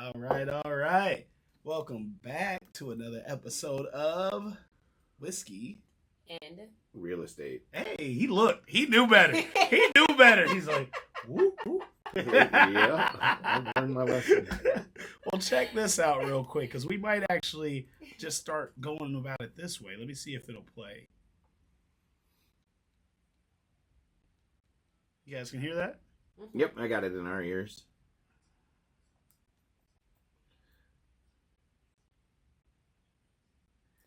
All right, all right. Welcome back to another episode of Whiskey And Real estate. Hey, he knew better. He knew better. He's like, whoop, whoop. Yeah, I learned my lesson. Well, check this out real quick because we might actually just start going about it this way. Let me see if it'll play. You guys can hear that? Yep, I got it in our ears.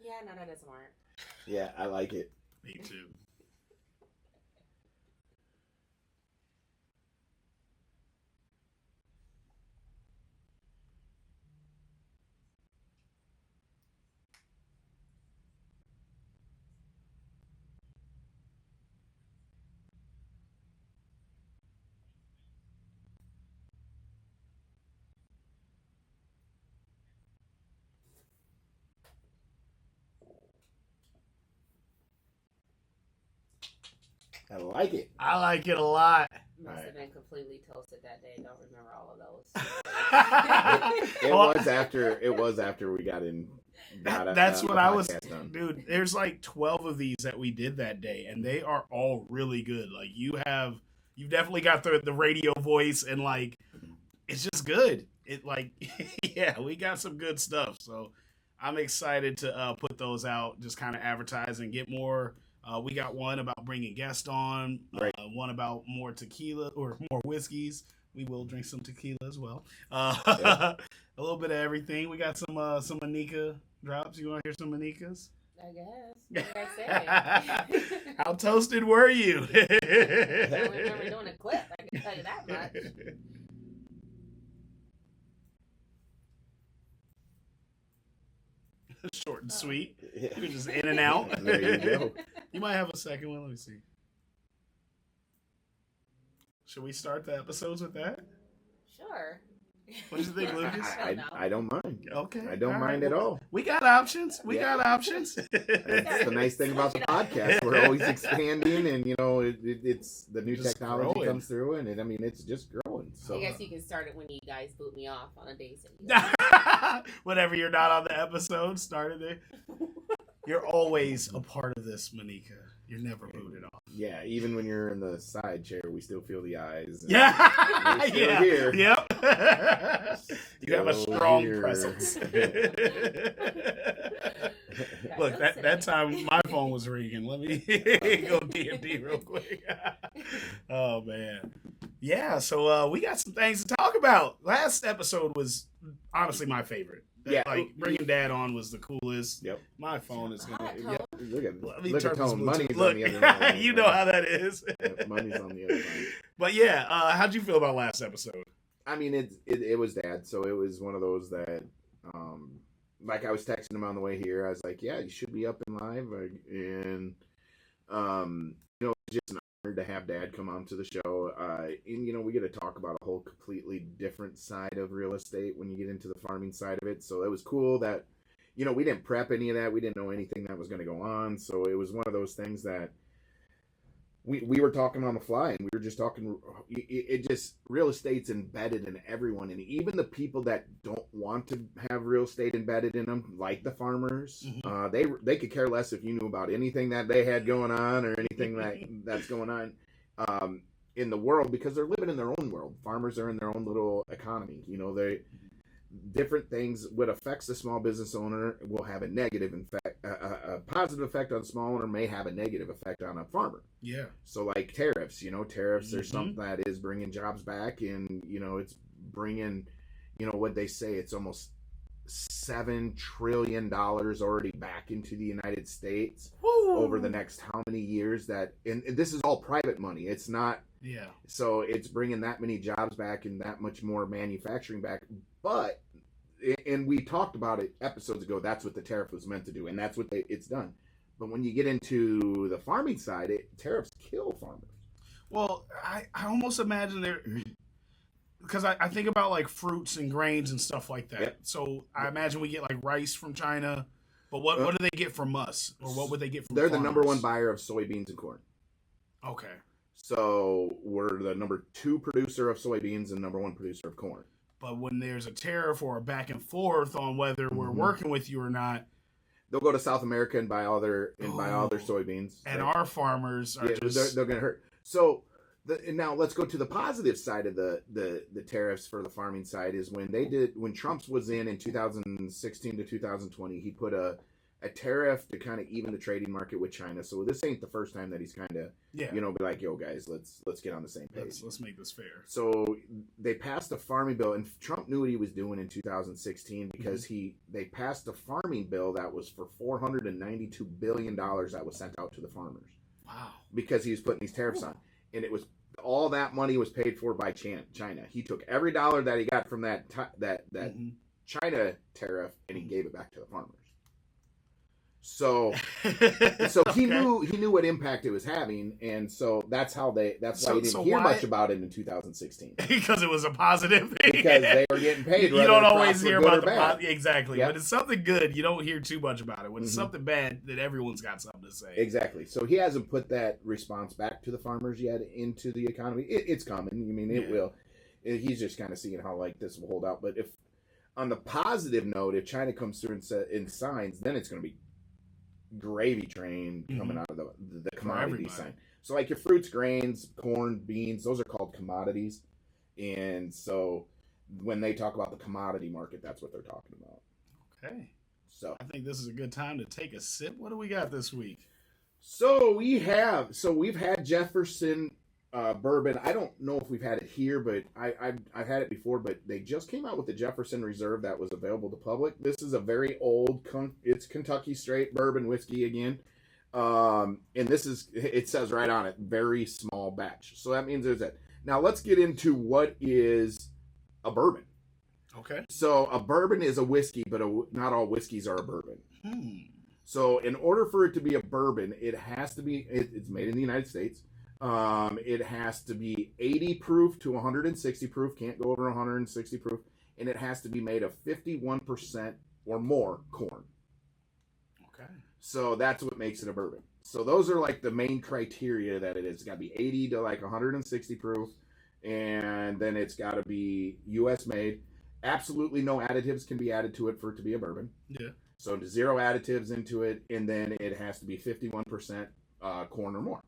yeah, no, that doesn't work. Yeah, I like it. Me too. I like it. I like it a lot. Must Right. have been completely toasted that day. Don't remember all of those. It was after we got in. That's what I was, done. dude. There's like 12 of these that we did that day, and they are all really good. Like you've definitely got the radio voice, and like it's just good. It like yeah, we got some good stuff. So I'm excited to put those out, just kind of advertise and get more. We got one about bringing guests on, Right. One about more tequila or more whiskeys. We will drink some tequila as well. Yeah. A little bit of everything. We got some Manika drops. You want to hear some Manikas? I guess. Like I said. How toasted were you? I don't remember doing a clip. I can tell you that much. Short and sweet. Yeah. You're just in and out. There you go. You might have a second one. Let me see. Should we start the episodes with that? Sure. What do you think, Lucas? I don't mind. Okay. I don't all mind right. at all. We got options. We Yeah. got options. That's the nice thing about the podcast. We're always expanding, and it's the new Just technology growing. comes through, and it's just growing. So I guess you can start it when you guys boot me off on a day. Whenever you're not on the episode, started it. You're always a part of this, Manika. You're never booted off. yeah, even when you're in the side chair, we still feel the eyes. and Yeah. we're still Yeah. here. Yep. You have a Still strong here. presence. Look, that time my phone was ringing. Let me go D&D real quick. Oh man, yeah. So we got some things to talk about. Last episode was honestly my favorite. Yeah. Like bringing Dad on was the coolest. Yep. My phone is gonna. Hi, Yep. Look at Let me look turn at this Tone. Bluetooth. Money's Look, on the other line. you know how that is. Yeah, money's on the other line. But yeah, how'd you feel about last episode? I mean, it was Dad, so it was one of those that, like I was texting him on the way here. I was like, "Yeah, you should be up and live," and it's just an honor to have Dad come on to the show. And we get to talk about a whole completely different side of real estate when you get into the farming side of it. So it was cool that, we didn't prep any of that. We didn't know anything that was going to go on. So it was one of those things that we were talking on the fly, and we were just talking. It just real estate's embedded in everyone, and even the people that don't want to have real estate embedded in them, like the farmers, they could care less if you knew about anything that they had going on or anything that's going on in the world, because they're living in their own world. Farmers are in their own little economy. They different things. What affects the small business owner will have a negative effect. A positive effect on the small owner may have a negative effect on a farmer. Yeah. So like tariffs, tariffs are something that is bringing jobs back, and it's bringing, what they say, it's almost $7 trillion already back into the United States. Woo. Over the next how many years and this is all private money. It's not. Yeah. So it's bringing that many jobs back and that much more manufacturing back. But, and we talked about it episodes ago, that's what the tariff was meant to do, and that's what it's done. But when you get into the farming side, tariffs kill farmers. Well, I almost imagine they're, because I think about like fruits and grains and stuff like that. Yep. So I imagine we get like rice from China, but what do they get from us, or what would they get from? They're farmers? the number one buyer of soybeans and corn. Okay. So we're the number 2 producer of soybeans and number 1 producer of corn. But when there's a tariff or a back and forth on whether we're working with you or not, they'll go to South America and buy all their soybeans. And our farmers are just they're going to hurt. So now let's go to the positive side of the tariffs for the farming side is when Trump's was in 2016 to 2020, he put a tariff to kind of even the trading market with China. So this ain't the first time that he's kind of be like, yo guys, let's get on the same page. Let's make this fair. So they passed a farming bill, and Trump knew what he was doing in 2016 because they passed a farming bill that was for $492 billion that was sent out to the farmers. Wow. Because he was putting these tariffs on, and it was all that money was paid for by China. He took every dollar that he got from that China tariff and he gave it back to the farmers. So he knew what impact it was having, and so that's why you didn't hear much about it in 2016. Because it was a positive thing. Because they were getting paid. You don't always hear about the exactly, but it's something good. You don't hear too much about it. When it's something bad, then everyone's got something to say. Exactly. So he hasn't put that response back to the farmers yet into the economy. It's coming. I mean, it will. He's just kind of seeing how this will hold out. But if on the positive note, if China comes through and signs, then it's going to be gravy train coming out of the commodity side. So your fruits, grains, corn, beans, those are called commodities. And so when they talk about the commodity market, that's what they're talking about. Okay. So I think this is a good time to take a sip. What do we got this week? So we've had Jefferson bourbon. I don't know if we've had it here, but I've had it before. But they just came out with the Jefferson Reserve that was available to public. This is a very old, it's Kentucky straight bourbon whiskey again, and it says right on it, very small batch. So that means there's that. Now let's get into what is a bourbon. Okay. So a bourbon is a whiskey, but not all whiskeys are a bourbon. So in order for it to be a bourbon, it has to be. It's made in the United States. It has to be 80 proof to 160 proof, can't go over 160 proof, and it has to be made of 51% or more corn. Okay. So that's what makes it a bourbon. So those are the main criteria that it is. It's got to be 80 to 160 proof, and then it's got to be U.S. made. Absolutely no additives can be added to it for it to be a bourbon. Yeah. So 0 additives into it, and then it has to be 51% corn or more.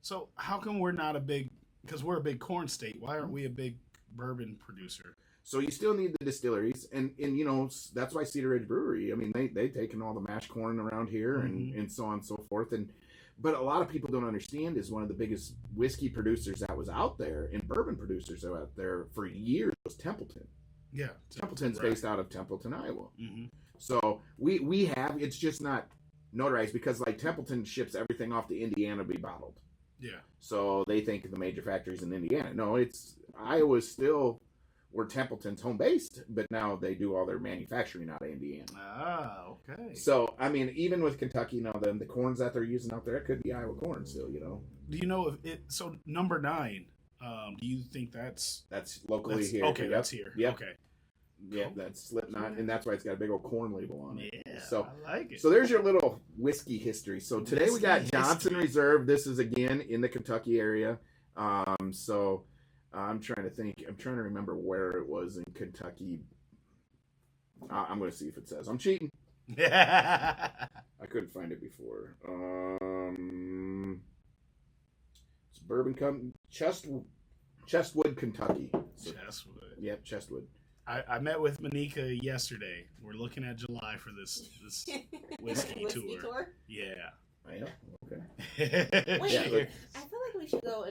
So how come we're not because we're a big corn state, why aren't we a big bourbon producer? So you still need the distilleries, and that's why Cedar Ridge Brewery, I mean, they've taken all the mashed corn around here and so on and so forth. But a lot of people don't understand is one of the biggest whiskey producers that was out there and bourbon producers that were out there for years was Templeton. Yeah. Templeton's based out of Templeton, Iowa. Mm-hmm. So we have, it's just not notarized because Templeton ships everything off to Indiana to be bottled. Yeah. So they think the major factories in Indiana. No, it's Iowa's still where Templeton's home based, but now they do all their manufacturing out of Indiana. Ah, okay. So I mean, even with Kentucky now, then the corns that they're using out there, it could be Iowa corn still. Do you know if it? So number 9. Do you think that's locally here? Okay, that's here. Yep. Okay. Yeah, that's Slipknot, and that's why it's got a big old corn label on it. Yeah, so I like it. So there's your little whiskey history. So today we got Johnson Reserve. This is again in the Kentucky area. So I'm trying to think. I'm trying to remember where it was in Kentucky. I'm going to see if it says. I'm cheating. I couldn't find it before. It's Bourbon Company, Chestwood, Kentucky. So, Chestwood. Yep, Chestwood. I met with Monika yesterday. We're looking at July for this whiskey tour. Yeah. I know. Okay. Wait, Yeah, I feel like we should go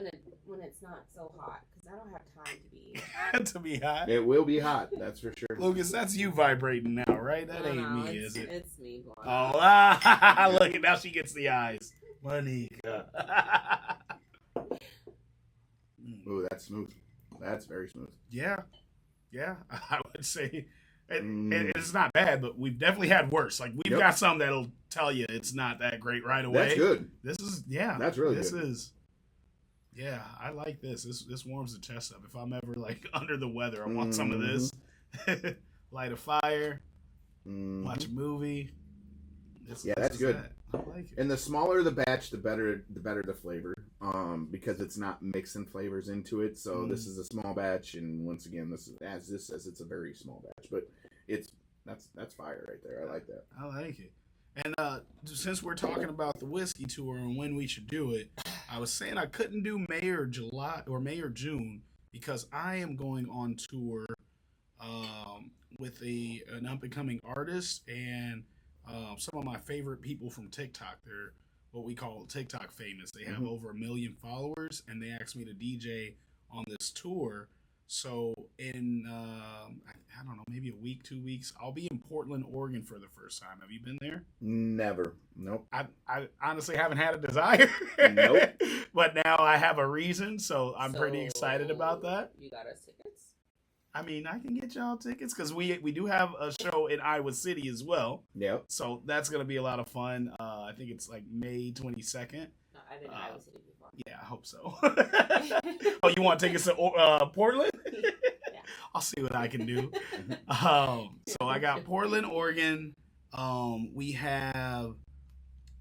when it's not so hot because I don't have time to be to be hot. It will be hot, that's for sure. Lucas, that's you vibrating now, right? That ain't me, is it? It's me. Blonde. Oh, look, now she gets the eyes. Monika. Ooh, that's smooth. That's very smooth. Yeah, I would say it's not bad, but we've definitely had worse. We've got some that'll tell you it's not that great right away. That's good. This is That's really good. This is I like this. This warms the chest up. If I'm ever under the weather, I want some of this. Light a fire, watch a movie. That's good. I like it. And the smaller the batch, the better the flavor. because it's not mixing flavors into it. So this is a small batch, and once again, this says, it's a very small batch, but that's fire right there. I like that. I like it. And since we're talking about the whiskey tour and when we should do it, I was saying I couldn't do May or June because I am going on tour with an up and coming artist and some of my favorite people from TikTok. They're what we call TikTok famous. They have over 1 million followers, and they asked me to DJ on this tour. So in I don't know, maybe a week, 2 weeks, I'll be in Portland, Oregon for the first time. Have you been there? Never. Nope. I honestly haven't had a desire. Nope. But now I have a reason, so I'm pretty excited about that. You got us tickets? I mean, I can get y'all tickets because we do have a show in Iowa City as well. Yep. So that's gonna be a lot of fun. I think it's like May 22nd. No, I've been in Iowa City before. Yeah, I hope so. Oh, you want tickets to Portland? Yeah. I'll see what I can do. So I got Portland, Oregon. We have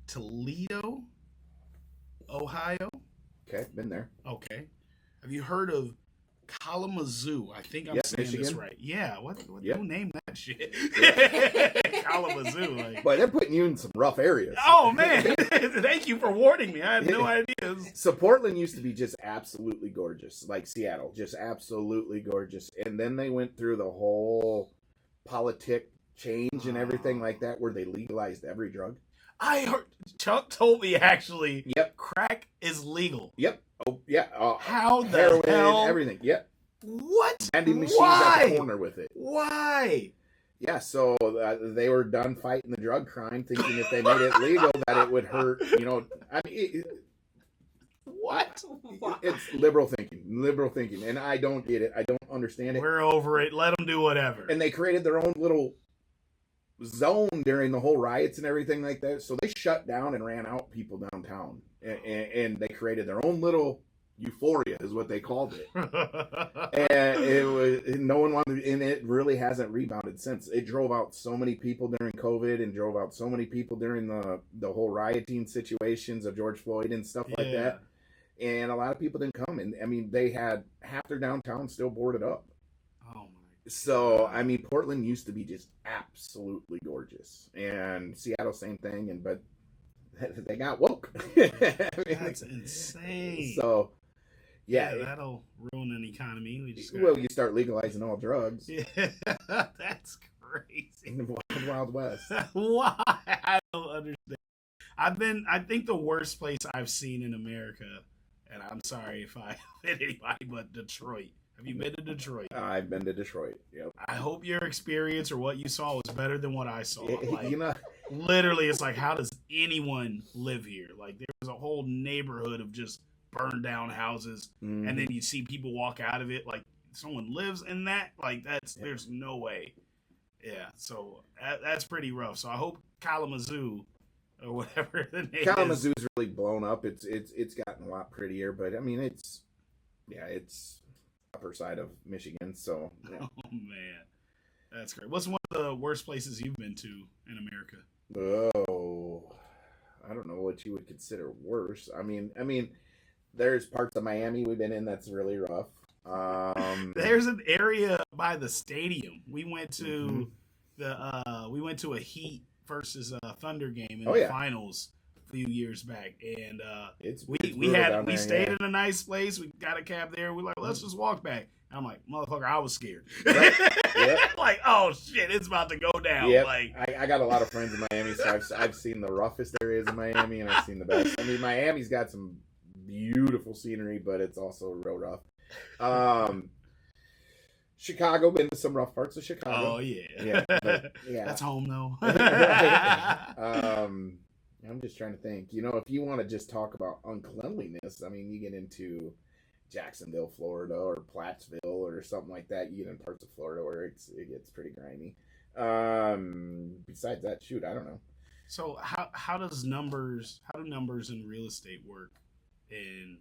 Toledo, Ohio. Okay, been there. Okay. Have you heard of Kalamazoo? I think I'm saying Michigan. this right. Yeah. What Yep. Who named that shit? Kalamazoo. Like. But they're putting you in some rough areas. Oh man! Thank you for warning me. I had no ideas. So Portland used to be just absolutely gorgeous, like Seattle, just absolutely gorgeous. And then they went through the whole politic change and everything like that, where they legalized every drug. I heard Chuck told me actually. Yep. Crack is legal. Yep. Oh yeah. How the heroin, hell? Everything. Yep. What? Vending machines Why? at the corner with it. Why? Yeah, so they were done fighting the drug crime, thinking if they made it legal that it would hurt. I mean, What? it's liberal thinking, and I don't get it. I don't understand it. We're over it. Let them do whatever. And they created their own little zone during the whole riots and everything like that. So they shut down and ran out people downtown, and they created their own little euphoria, is what they called it. And it was no one wanted, and it really hasn't rebounded since. It drove out so many people during COVID, and drove out so many people during the whole rioting situations of George Floyd and stuff like that. And a lot of people didn't come, and I mean, they had half their downtown still boarded up. Oh my. So, I mean, Portland used to be just absolutely gorgeous, and Seattle, same thing. But they got woke. I mean, That's insane. So, yeah, that'll ruin an economy. Well, you start legalizing all drugs. Yeah, that's crazy. In the Wild West. Why? I don't understand. I think the worst place I've seen in America, and I'm sorry if I offend anybody, but Detroit. Have you been to Detroit? I've been to Detroit. Yep. I hope your experience or what you saw was better than what I saw. Like, You know, literally, it's like, how does anyone live here? Like, there was a whole neighborhood of just burned down houses, and then you see people walk out of it like someone lives in that. Like, there's no way. Yeah, so that's pretty rough. So I hope Kalamazoo or whatever the name Kalamazoo's really blown up. It's gotten a lot prettier, but I mean, it's upper side of Michigan. So yeah. Oh man, that's great. What's one of the worst places you've been to in America? Oh, I don't know what you would consider worse. I mean, there's parts of Miami we've been in that's really rough. There's an area by the stadium. We went to we went to a Heat versus Thunder game in the finals a few years back, and we stayed in a nice place. We got a cab there. We're like, let's just walk back. And I'm like, motherfucker, I was scared. Right. Yep. Like, oh shit, it's about to go down. Yep. Like, I got a lot of friends in Miami, so I've seen the roughest areas of Miami, and I've seen the best. I mean, Miami's got some beautiful scenery, but it's also real rough. Chicago, been to some rough parts of Chicago. Oh yeah, yeah. That's home though. I'm just trying to think. If you want to just talk about uncleanliness, I mean, you get into Jacksonville, Florida, or Plattsville, or something like that. You get in parts of Florida where it gets pretty grimy. Besides that, shoot, I don't know. So how do numbers in real estate work in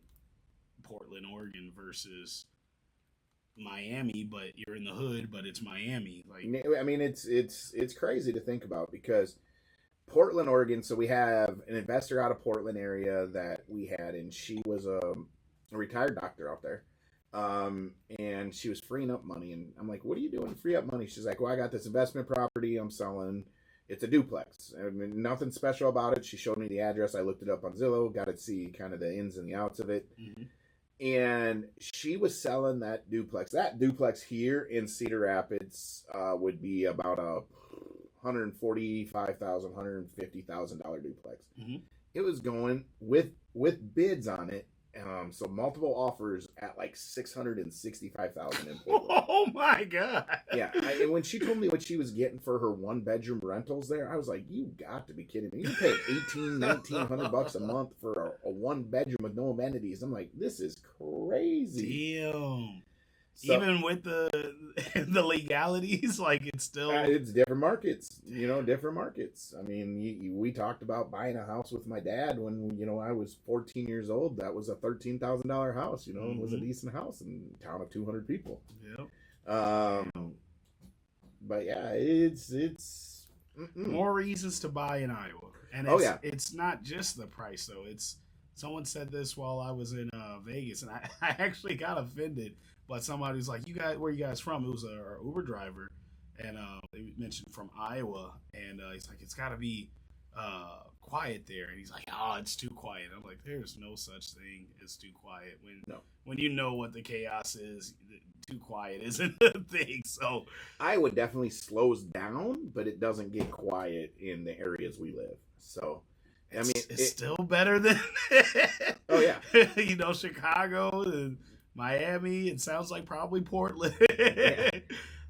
Portland, Oregon versus Miami? But you're in the hood, but it's Miami. Like, I mean, it's crazy to think about, because Portland, Oregon. So we have an investor out of Portland area that we had, and she was a retired doctor out there. And she was freeing up money, and I'm like, what are you doing to free up money? She's like, well, I got this investment property I'm selling. It's a duplex. I mean, nothing special about it. She showed me the address. I looked it up on Zillow, got to see kind of the ins and the outs of it. Mm-hmm. And she was selling that duplex. That duplex here in Cedar Rapids would be about a $145,000, $150,000 duplex. Mm-hmm. It was going with bids on it. So multiple offers at like $665,000. Oh my god! Yeah, and when she told me what she was getting for her 1-bedroom rentals there, I was like, "You got to be kidding me! You pay $1,900 a month for a 1-bedroom with no amenities." I'm like, "This is crazy." Damn. So, even with the legalities, like it's still it's different markets, different markets. I mean, we talked about buying a house with my dad when I was 14 years old. That was a $13,000 house. Mm-hmm. It was a decent house in a town of 200 people. Yep. But yeah, it's more reasons to buy in Iowa, and it's not just the price though. It's someone said this while I was in Vegas, and I actually got offended. But somebody was like, where you guys from? It was our Uber driver. And they mentioned from Iowa. And he's like, it's got to be quiet there. And he's like, oh, it's too quiet. I'm like, there's no such thing as too quiet. When you know what the chaos is, too quiet isn't a thing. So Iowa definitely slows down, but it doesn't get quiet in the areas we live. So, I mean, it's still better than oh, yeah. Chicago and Miami. It sounds like probably Portland.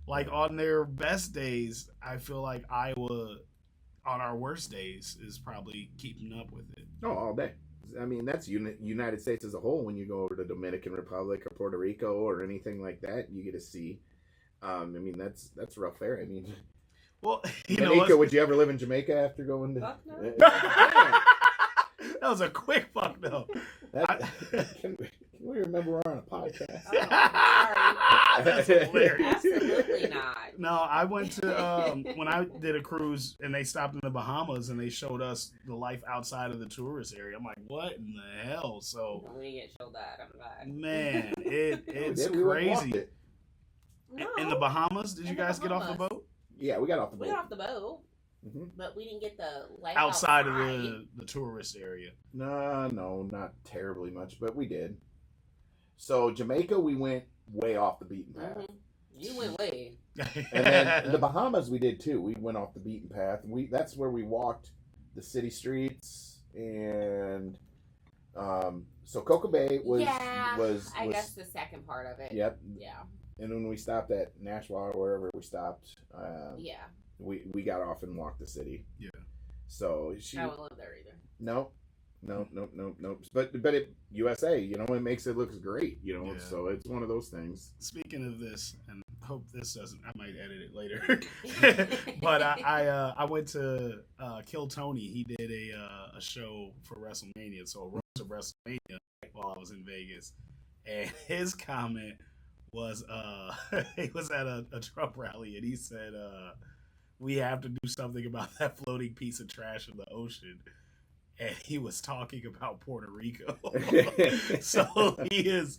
Like on their best days, I feel like Iowa on our worst days is probably keeping up with it. Oh, all day. I mean, that's United States as a whole. When you go over to Dominican Republic or Puerto Rico or anything like that, you get to see. I mean, that's rough there. I mean, well, Jamaica. Would you ever live in Jamaica after going to? Fuck no. That was a quick fuck no. Can we remember we're on a podcast? Oh, sorry. That's hilarious. Absolutely not. No, I went to when I did a cruise and they stopped in the Bahamas and they showed us the life outside of the tourist area. I'm like, what in the hell? So when we get showed that, I'm back. Man, it's crazy. No. In the Bahamas, did you guys get off the boat? Yeah, we got off the boat. We got off the boat. Mm-hmm. But we didn't get the life outside of the tourist area. No, not terribly much, but we did. So Jamaica, we went way off the beaten path. Mm-hmm. You went way. And then the Bahamas, we did too. We went off the beaten path. That's where we walked the city streets, and so Cocoa Bay was I guess the second part of it. Yep. Yeah. And when we stopped at Nashua or wherever we stopped, we got off and walked the city. Yeah. So I wouldn't live there either. No. But it USA, it makes it look great, Yeah. So it's one of those things. Speaking of this, and hope this doesn't, I might edit it later. But I went to Kill Tony. He did a show for WrestleMania, so a road to WrestleMania while I was in Vegas, and his comment was he was at a Trump rally and he said we have to do something about that floating piece of trash in the ocean. And he was talking about Puerto Rico. So he's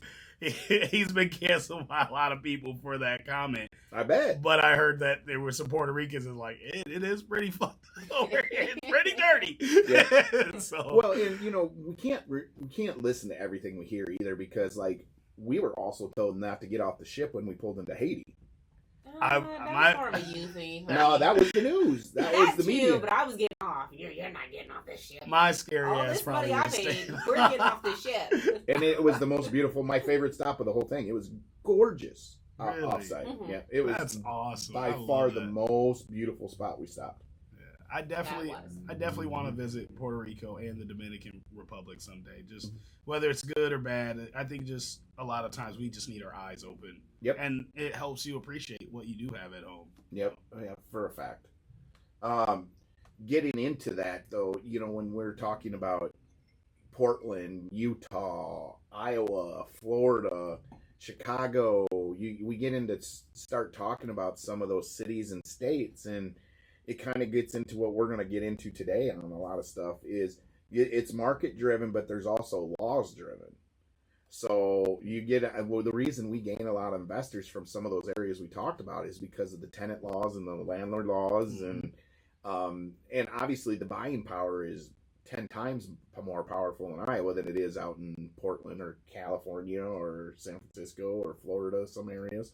been canceled by a lot of people for that comment. I bet. But I heard that there were some Puerto Ricans and like, it is pretty fucked over here. It's pretty dirty. Yeah. So, well, and we can't listen to everything we hear either, because like we were also told not to get off the ship when we pulled into Haiti. That was more of a you thing. No, that was the news. That was the media. But I was getting off. You're not getting off this ship. My scary All ass this probably money I made, we're getting off this ship. And it was the most beautiful, my favorite stop of the whole thing. It was gorgeous. Really? Offside. Mm-hmm. Yeah, it was. That's awesome. By far the most beautiful spot we stopped. I definitely want to visit Puerto Rico and the Dominican Republic someday. Just whether it's good or bad, I think just a lot of times we just need our eyes open. Yep. And it helps you appreciate what you do have at home. Yep. Yeah, for a fact. Getting into that though, when we're talking about Portland, Utah, Iowa, Florida, Chicago, we get into start talking about some of those cities and states, and it kind of gets into what we're going to get into today on a lot of stuff. Is it's market driven, but there's also laws driven. So you get well, the reason we gain a lot of investors from some of those areas we talked about is because of the tenant laws and the landlord laws, and obviously the buying power is 10 times more powerful in Iowa than it is out in Portland or California or San Francisco or Florida, some areas.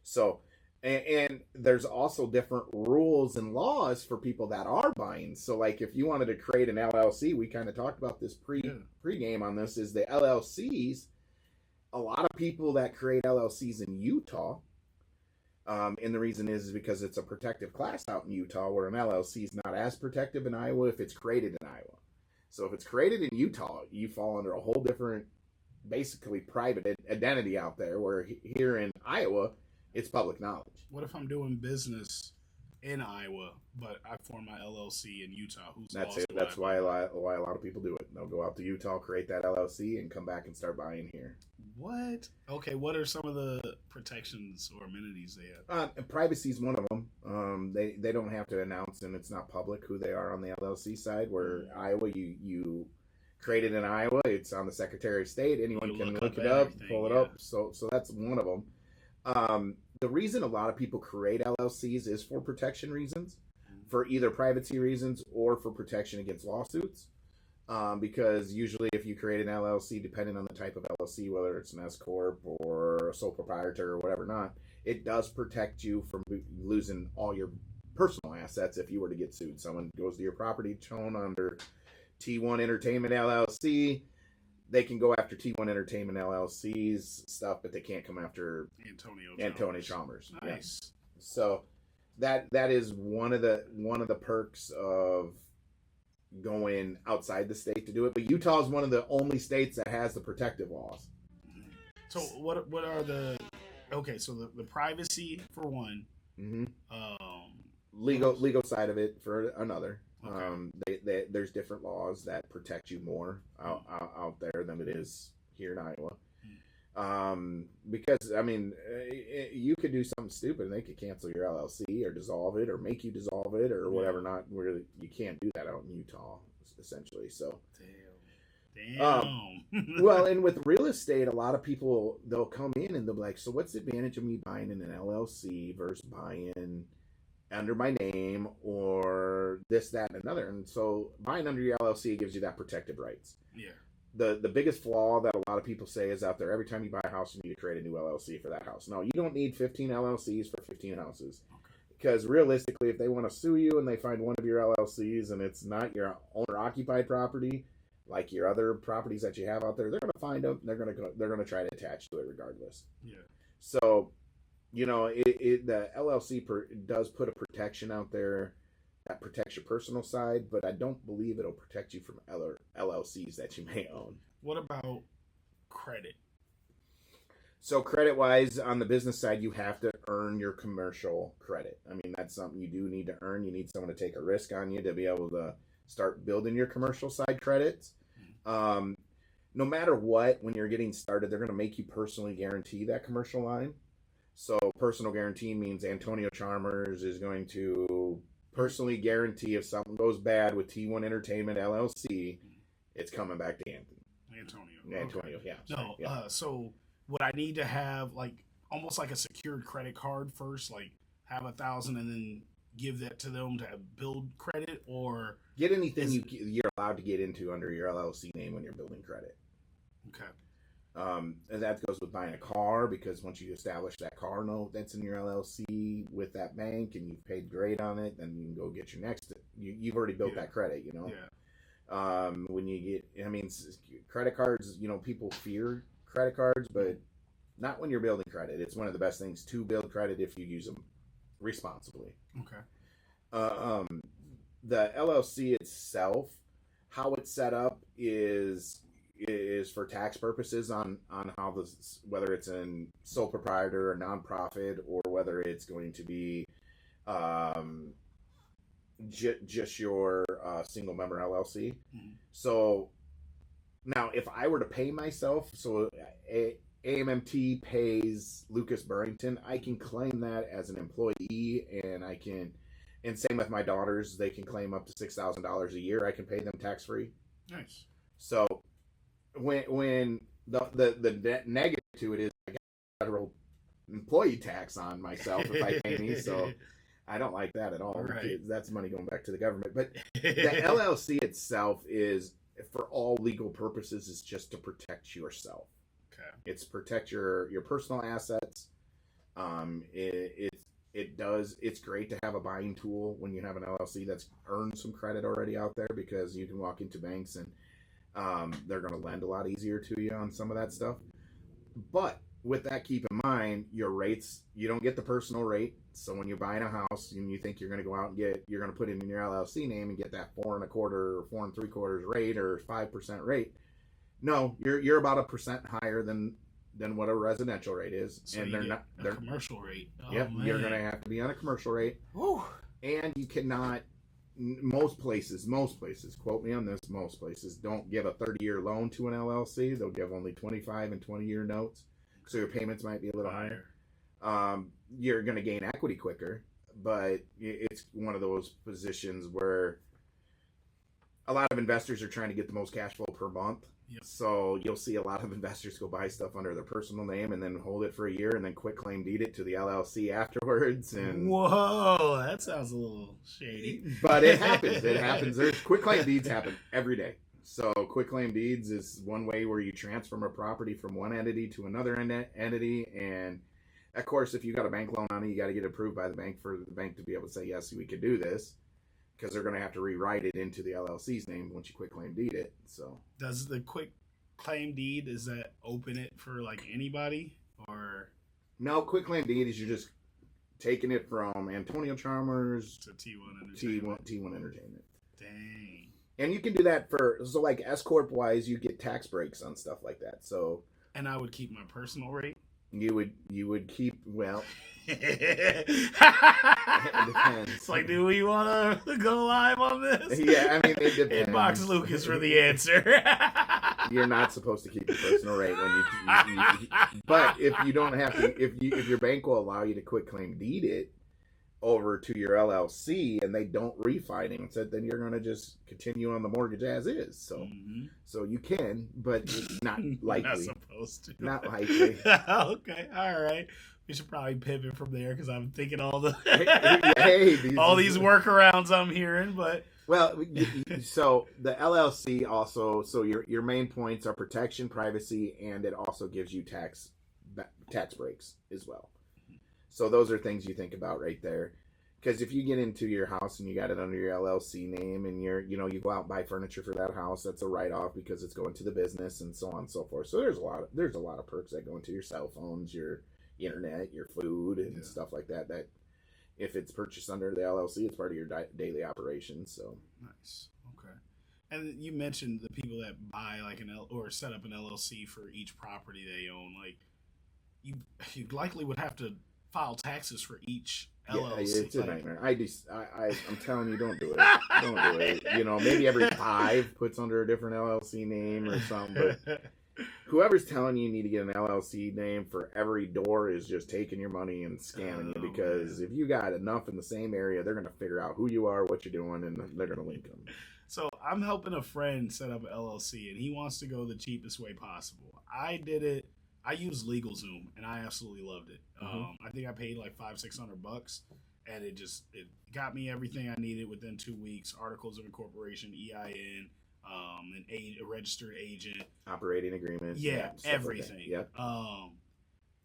So, and there's also different rules and laws for people that are buying. So, like if you wanted to create an LLC, we kind of talked about this pre-game on this, is the LLCs. A lot of people that create LLCs in Utah, and the reason is because it's a protective class out in Utah, where an LLC is not as protective in Iowa if it's created in Iowa. So if it's created in Utah, you fall under a whole different, basically private identity out there, where here in Iowa, it's public knowledge. What if I'm doing business in Iowa, but I form my LLC in Utah? That's it. That's why a lot of people do it. They'll go out to Utah, create that LLC, and come back and start buying here. What? Okay, what are some of the protections or amenities they have? Privacy is one of them. They don't have to announce, and it's not public who they are on the LLC side. Where Iowa, you create it in Iowa, it's on the Secretary of State. Anyone can look it up, pull it up. So that's one of them. The reason a lot of people create LLCs is for protection reasons, for either privacy reasons or for protection against lawsuits. Because usually if you create an LLC, depending on the type of LLC, whether it's an S Corp or a sole proprietor or whatever not, it does protect you from losing all your personal assets if you were to get sued. Someone goes to your property shown under T1 Entertainment LLC, they can go after T1 Entertainment LLC's stuff, but they can't come after Antonio Chalmers. Nice. Yeah. So that is one of the perks of going outside the state to do it. But Utah is one of the only states that has the protective laws. So what are the so the privacy for one, legal side of it for another. Okay. There's different laws that protect you more out there than it is here in Iowa. Because I mean, you could do something stupid and they could cancel your LLC or dissolve it or make you dissolve it or whatever. Not where you can't do that out in Utah, essentially. So, damn. Well, and with real estate, a lot of people, they'll come in and they'll be like, "So what's the advantage of me buying in an LLC versus buying under my name or this, that, and another?" And so buying under your LLC gives you that protective rights. Yeah. The biggest flaw that a lot of people say is out there, every time you buy a house, you need to create a new LLC for that house. No, you don't need 15 LLCs for 15 houses. Okay. Because realistically, if they want to sue you and they find one of your LLCs and it's not your owner-occupied property, like your other properties that you have out there, they're going to find them. They're going to try to attach to it regardless. Yeah. So, you know, the LLC does put a protection out there that protects your personal side, but I don't believe it'll protect you from other LLCs that you may own. What about credit? So credit-wise, on the business side, you have to earn your commercial credit. I mean, that's something you do need to earn. You need someone to take a risk on you to be able to start building your commercial side credits. No matter what, when you're getting started, they're going to make you personally guarantee that commercial line. So personal guarantee means Antonio Chalmers is going to personally guarantee if something goes bad with T1 Entertainment LLC, it's coming back to Antonio. Okay. Yeah. No, yeah. So would I need to have like almost like a secured credit card first, like have 1,000 and then give that to them to build credit, or get anything you're allowed to get into under your LLC name when you're building credit? Okay. And that goes with buying a car, because once you establish that car note that's in your LLC with that bank and you've paid great on it, then you can go get your next. You've already built that credit, you know. Yeah. When you get, I mean, credit cards, you know, people fear credit cards, but not when you're building credit. It's one of the best things to build credit if you use them responsibly. Okay. The LLC itself, how it's set up is for tax purposes on how this, whether it's a sole proprietor or nonprofit, or whether it's going to be just your single member LLC. Mm-hmm. So now if I were to pay myself, so AMMT pays Lucas Burrington, I can claim that as an employee, and I can And same with my daughters. They can claim up to $6,000 a year. I can pay them tax free. Nice. So when the negative to it is I got federal employee tax on myself if I pay me. So I don't like that at all. Right. That's money going back to the government. But the LLC itself is, for all legal purposes, is just to protect yourself. Okay. It's protect your personal assets. It's great to have a buying tool when you have an LLC that's earned some credit already out there, because you can walk into banks and they're going to lend a lot easier to you on some of that stuff. But with that, keep in mind your rates. You don't get the personal rate. So when you're buying a house and you think you're going to go out and you're going to put it in your LLC name and get that 4.25 or 4.75 rate or 5% rate. No, you're about 1% higher than what a residential rate is, So and they're commercial rate. Oh, yep, man. you're going to have to be on a commercial rate. Whew. And you cannot. Most places, quote me on this, most places don't give a 30-year loan to an LLC. They'll give only 25 and 20-year notes. So your payments might be a little higher. You're going to gain equity quicker, but it's one of those positions where a lot of investors are trying to get the most cash flow per month. Yep. So you'll see a lot of investors go buy stuff under their personal name and then hold it for a year and then quit claim deed it to the LLC afterwards. And whoa, that sounds a little shady. But it happens. It happens. There's quit claim deeds happen every day. So quit claim deeds is one way where you transfer a property from one entity to another entity. And of course, if you got a bank loan on it, you got to get approved by the bank for the bank to be able to say, yes, we could do this, because they're going to have to rewrite it into the LLC's name once you quit claim deed it. So does the quick claim deed, does that open it for like anybody, or no? Quit claim deed is you're just taking it from Antonio Chalmers to T1 Entertainment? T1 Entertainment. Dang. And you can do that so like S Corp wise, you get tax breaks on stuff like that. So And I would keep my personal rate. you would keep, well, It depends. It's like, do we want to go live on this? Yeah, I mean, it depends. Inbox Lucas for the answer. You're not supposed to keep your personal rate when you but if you don't have to, if your bank will allow you to quit claim deed it over to your LLC and they don't refinance it, then you're going to just continue on the mortgage as is. So so you can, but it's not likely. Not supposed to. Not likely. Okay, all right. We should probably pivot from there, because I'm thinking all the all these workarounds I'm hearing. But well, so the LLC also, so your main points are protection, privacy, and it also gives you tax breaks as well. So those are things you think about right there. Because if you get into your house and you got it under your LLC name and you go out and buy furniture for that house, that's a write-off because it's going to the business and so on and so forth. So there's a lot of perks that go into your cell phones, your internet, your food, and stuff like that. That if it's purchased under the LLC, it's part of your daily operations. So nice. Okay. And you mentioned the people that buy like or set up an LLC for each property they own. Like you likely would have to file taxes for each LLC. Yeah, it's a nightmare. I'm telling you, don't do it. Don't do it. Maybe every 5 puts under a different LLC name or something. But whoever's telling you need to get an LLC name for every door is just taking your money and scamming you. Because if you got enough in the same area, they're going to figure out who you are, what you're doing, and they're going to link them. So I'm helping a friend set up an LLC, and he wants to go the cheapest way possible. I did it. I used LegalZoom, and I absolutely loved it. I think I paid like $500-$600, and it got me everything I needed within 2 weeks: articles of incorporation, EIN, a registered agent, operating agreement, everything. Like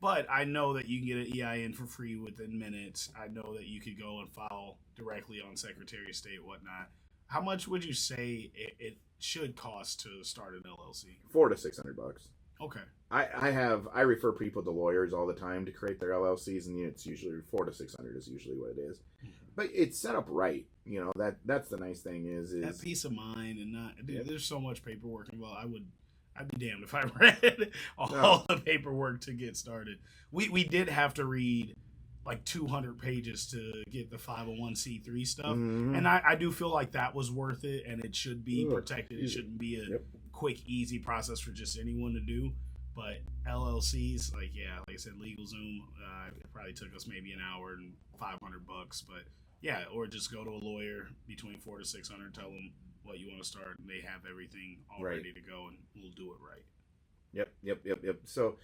but I know that you can get an EIN for free within minutes. I know that you could go and file directly on Secretary of State, whatnot. How much would you say it should cost to start an LLC? $400 to $600. Okay. I refer people to lawyers all the time to create their LLCs, and it's usually $400 to $600 is usually what it is. But it's set up right. That's the nice thing is that peace of mind, and not there's so much paperwork involved. I'd be damned if I read all the paperwork to get started. We did have to read like 200 pages to get the 501c3 stuff, and I do feel like that was worth it, and it should be protected. It shouldn't be a quick, easy process for just anyone to do. But LLCs, like I said, LegalZoom, it probably took us maybe an hour and $500, but Yeah, or just go to a lawyer between 400 to 600. Tell them what you want to start, and they have everything all Right. ready to go, and we'll do it right. Yep. So,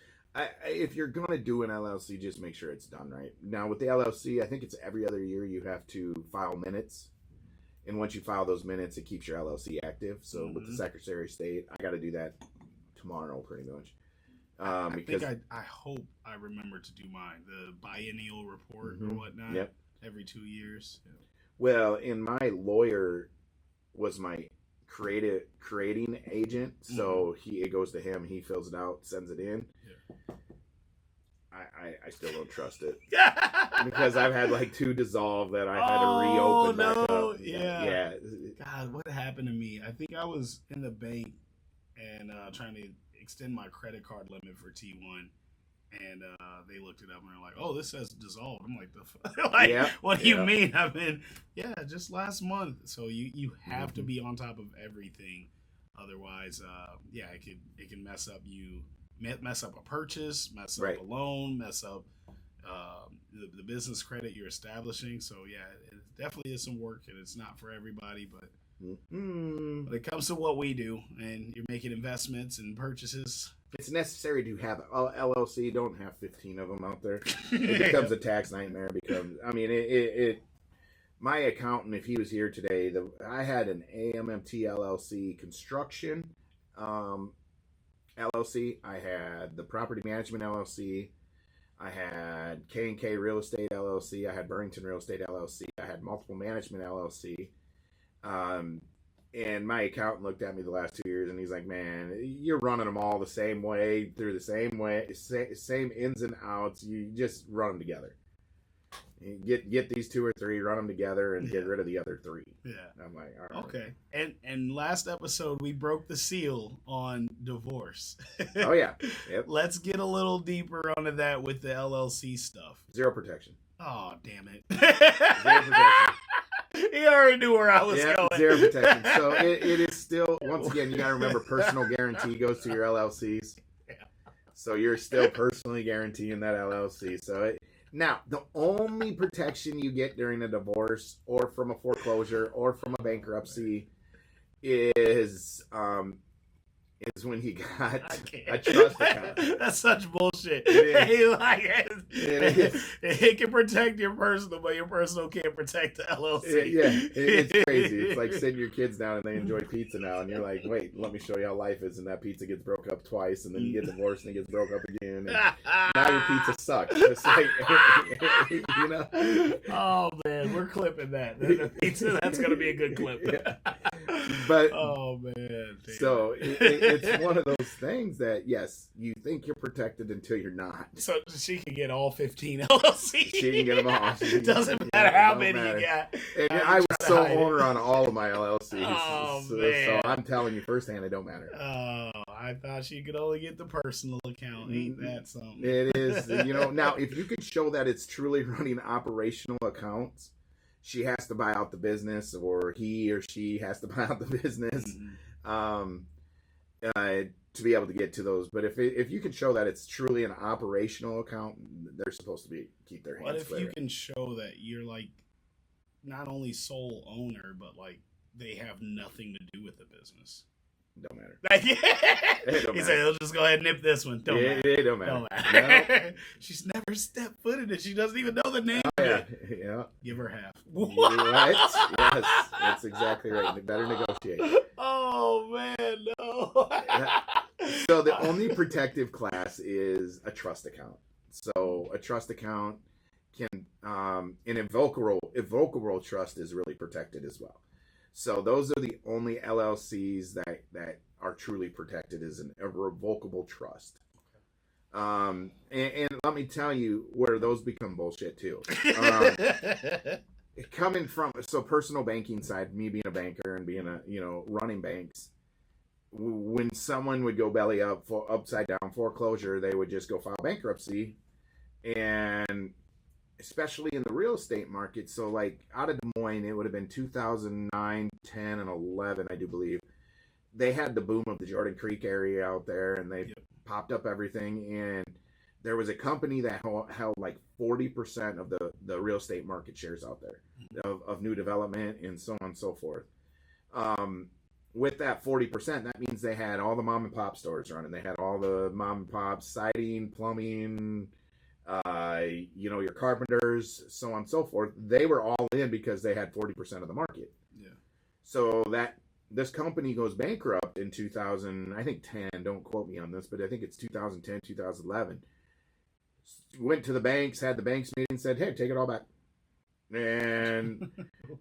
if you're gonna do an LLC, just make sure it's done right. Now, with the LLC, I think it's every other year you have to file minutes, and once you file those minutes, it keeps your LLC active. So, with the Secretary of State, I got to do that tomorrow, pretty much. Because I hope I remember to do mine, the biennial report or whatnot. Yep. Every 2 years. Yeah. Well, and my lawyer was my creating agent, so it goes to him. He fills it out, sends it in. Yeah. I still don't trust it because I've had like 2 dissolve that I had to reopen back up. Yeah. God, what happened to me? I think I was in the bank and trying to extend my credit card limit for T1. And they looked it up and they're like, "Oh, this says dissolved." I'm like, what do you mean? I've been, just last month. So you have to be on top of everything, otherwise, it can mess up mess up a purchase, mess up a loan, mess up the business credit you're establishing. So it definitely is some work, and it's not for everybody, but. When it comes to what we do, and you're making investments and purchases, it's necessary to have LLC. Don't have 15 of them out there. It becomes a tax nightmare. My accountant, if he was here today, I had an AMMT LLC construction LLC. I had the property management LLC. I had K&K Real Estate LLC. I had Burrington Real Estate LLC. I had multiple management LLC. And my accountant looked at me the last 2 years and he's like, "Man, you're running them all the same way, through the same way, same ins and outs. You just run them together. Get these 2 or 3, run them together, and get rid of the other 3." Yeah. I'm like, all right. Okay. And last episode we broke the seal on divorce. Oh yeah. Yep. Let's get a little deeper onto that with the LLC stuff. Zero protection. Oh, damn it. Zero protection. He already knew where I was going. Zero protection. So it is still, once again, you got to remember, personal guarantee goes to your LLCs. Yeah. So you're still personally guaranteeing that LLC. So now, the only protection you get during a divorce or from a foreclosure or from a bankruptcy is when you got a trust account. That's such bullshit. It It can protect your personal, but your personal can't protect the LLC. It's crazy. It's like sitting your kids down and they enjoy pizza now, and you're like, "Wait, let me show you how life is." And that pizza gets broke up twice, and then you get divorced and it gets broke up again. And now your pizza sucks. It's like, you know. Oh man, we're clipping that. The pizza, that's gonna be a good clip. Yeah. But oh man. Damn. So it's one of those things that, yes, you think you're protected until you're not. So she can get all 15 LLCs. She can get them all. Doesn't matter how many you got. And I was sole owner on all of my LLCs. Oh, so man. I'm telling you firsthand, it don't matter. Oh, I thought she could only get the personal account. Ain't that something? It is. Now, if you could show that it's truly running operational accounts, she has to buy out the business, or he or she has to buy out the business. To be able to get to those. But if you can show that it's truly an operational account, they're supposed to keep their hands What if clear. you can show that you're like not only sole owner, but like they have nothing to do with the business? Don't matter. He said, "He'll just go ahead and nip this one." Don't matter. It don't matter. Don't matter. No. She's never stepped foot in it. She doesn't even know the name. Yeah. Give her half. What? Yes, that's exactly right. You better negotiate. Oh man, no. So the only protective class is a trust account. So a trust account can, an irrevocable trust is really protected as well. So those are the only LLCs that are truly protected as an irrevocable trust. And let me tell you where those become bullshit too. Coming from personal banking side, me being a banker and being running banks, when someone would go belly up, upside down foreclosure, they would just go file bankruptcy, and especially in the real estate market. So like out of Des Moines, it would have been 2009, 10, and 11, I do believe. They had the boom of the Jordan Creek area out there, and they popped up everything. And there was a company that held like 40% of the real estate market shares out there of new development and so on and so forth. With that 40%, that means they had all the mom and pop stores running. They had all the mom and pop siding, plumbing, your carpenters, so on and so forth. They were all in because they had 40% of the market. Yeah. So this company goes bankrupt in 2000, I think 10, don't quote me on this, but I think it's 2010, 2011. Went to the banks, had the banks meeting, said, hey, take it all back. And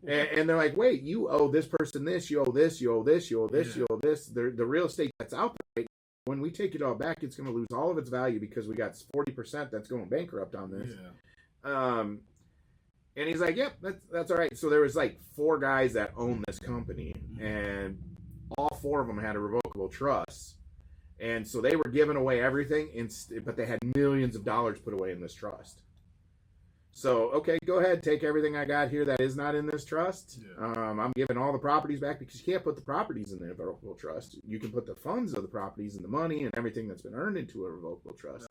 they're like, wait, you owe this person this, you owe this, you owe this, you owe this, you owe this. The real estate that's out there, when we take it all back, it's going to lose all of its value because we got 40% that's going bankrupt on this. Yeah. And he's like, yep, that's all right. So there was like 4 guys that owned this company, and all 4 of them had a revocable trust. And so they were giving away everything, but they had millions of dollars put away in this trust. So, okay, go ahead, take everything I got here that is not in this trust. Yeah. I'm giving all the properties back, because you can't put the properties in the revocable trust. You can put the funds of the properties and the money and everything that's been earned into a revocable trust.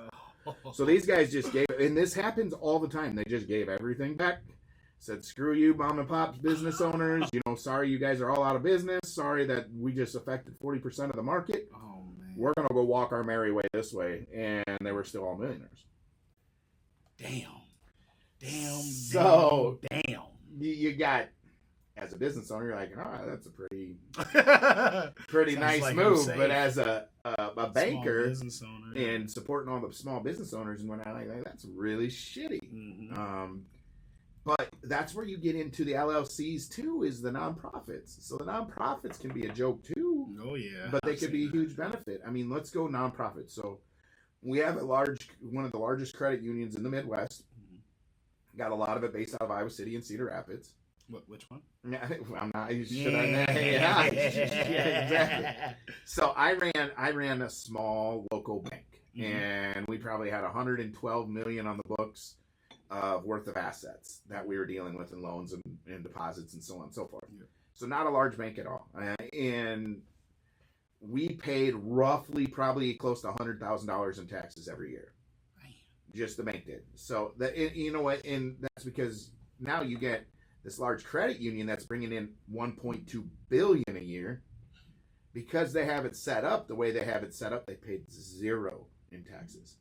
So these guys just gave, and this happens all the time, they just gave everything back. Said, screw you, mom and pop business owners. Sorry you guys are all out of business. Sorry that we just affected 40% of the market. Oh, man. We're going to go walk our merry way this way. And they were still all millionaires. Damn. You got, as a business owner, you're like, that's a pretty nice like move. safe. But as a banker business owner, and supporting all the small business owners and whatnot, like that's really shitty. Mm-hmm. But that's where you get into the LLCs too, is the nonprofits. So the nonprofits can be a joke too. Oh yeah. But they could be a huge benefit. I mean, let's go nonprofit. So we have one of the largest credit unions in the Midwest. Got a lot of it based out of Iowa City and Cedar Rapids. Which one? Yeah, I'm not. Should I? Yeah, exactly. So I ran a small local bank, and we probably had 112 million on the books worth of assets that we were dealing with in loans and deposits and so on and so forth. Yeah. So not a large bank at all, and we paid roughly probably close to $100,000 in taxes every year. Just the bank did. So that, you know what, and that's because now you get this large credit union that's bringing in 1.2 billion a year. Because they have it set up the way they have it set up, they paid 0 in taxes.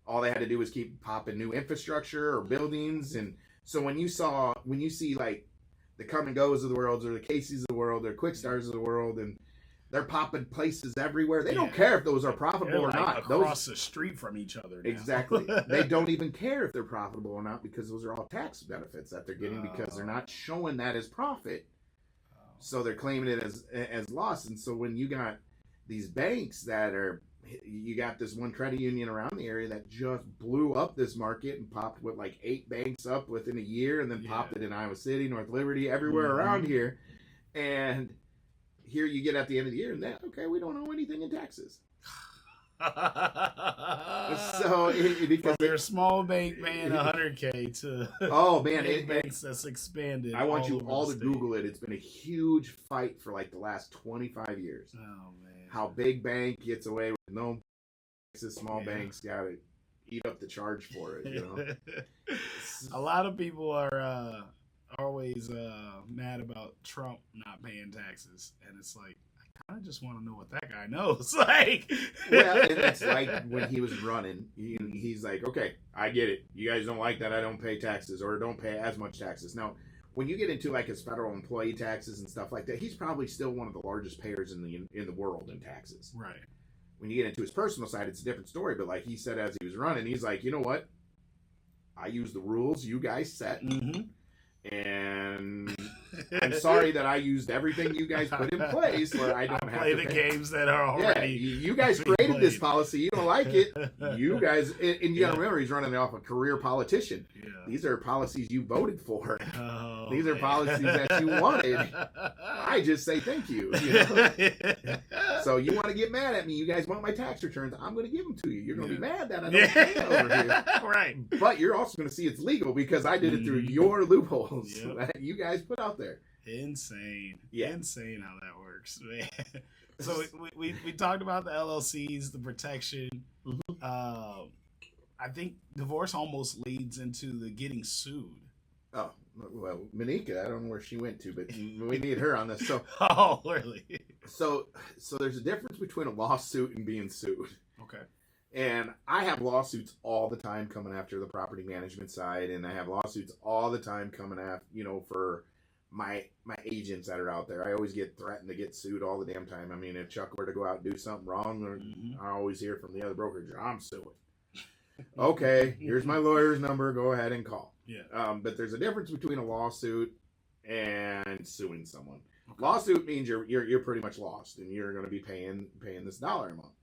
All they had to do was keep popping new infrastructure or buildings. And so when you see like the Come and Goes of the world, or the Casey's of the world, or Quick Stars of the world, and they're popping places everywhere. They don't care if those are profitable or not. Across the street from each other now. Exactly. They don't even care if they're profitable or not, because those are all tax benefits that they're getting, because they're not showing that as profit. So they're claiming it as loss. And so when you got these banks you got this one credit union around the area that just blew up this market and popped with like 8 banks up within a year, and then popped it in Iowa City, North Liberty, everywhere around here. And here you get at the end of the year, and then, okay, we don't owe anything in taxes. So because they're a small bank, man, 100K to big banks that's expanded. I want you all to Google it. It's been a huge fight for like the last 25 years. Oh man, how big bank gets away with no taxes, small banks got to eat up the charge for it. A lot of people are always mad about Trump not paying taxes, and it's like, I just want to know what that guy knows. Like, well, and it's like when he was running, he's like, okay, I get it. You guys don't like that I don't pay taxes, or don't pay as much taxes. Now, when you get into like his federal employee taxes and stuff like that, he's probably still one of the largest payers in the world in taxes. Right. When you get into his personal side, it's a different story. But like he said, as he was running, he's like, you know what? I use the rules you guys set. Mm-hmm. And I'm sorry that I used everything you guys put in place where I don't have play to the pay. games that are already. Yeah, you guys created this policy. You don't like it. You guys, and you got to remember, he's running off a career politician. Yeah. These are policies you voted for. Oh, these are policies that you wanted. I just say thank you. You know? So you want to get mad at me? You guys want my tax returns? I'm going to give them to you. You're going to be mad that I don't pay over here. Right. But you're also going to see it's legal because I did it through your loopholes that you guys put out there. Insane. Yeah. Insane how that works, man. So we talked about the LLCs, the protection. I think divorce almost leads into the getting sued. Oh, well, Monica, I don't know where she went to, but we need her on this. So, Oh, really? so there's a difference between a lawsuit and being sued. Okay. And I have lawsuits all the time coming after the property management side, and I have lawsuits all the time coming after, for my agents that are out there. I always get threatened to get sued all the damn time. I mean, if Chuck were to go out and do something wrong, I always hear from the other brokerage, I'm suing. Okay, here's my lawyer's number. Go ahead and call. Yeah. But there's a difference between a lawsuit and suing someone. Okay. Lawsuit means you're pretty much lost, and you're going to be paying this dollar amount.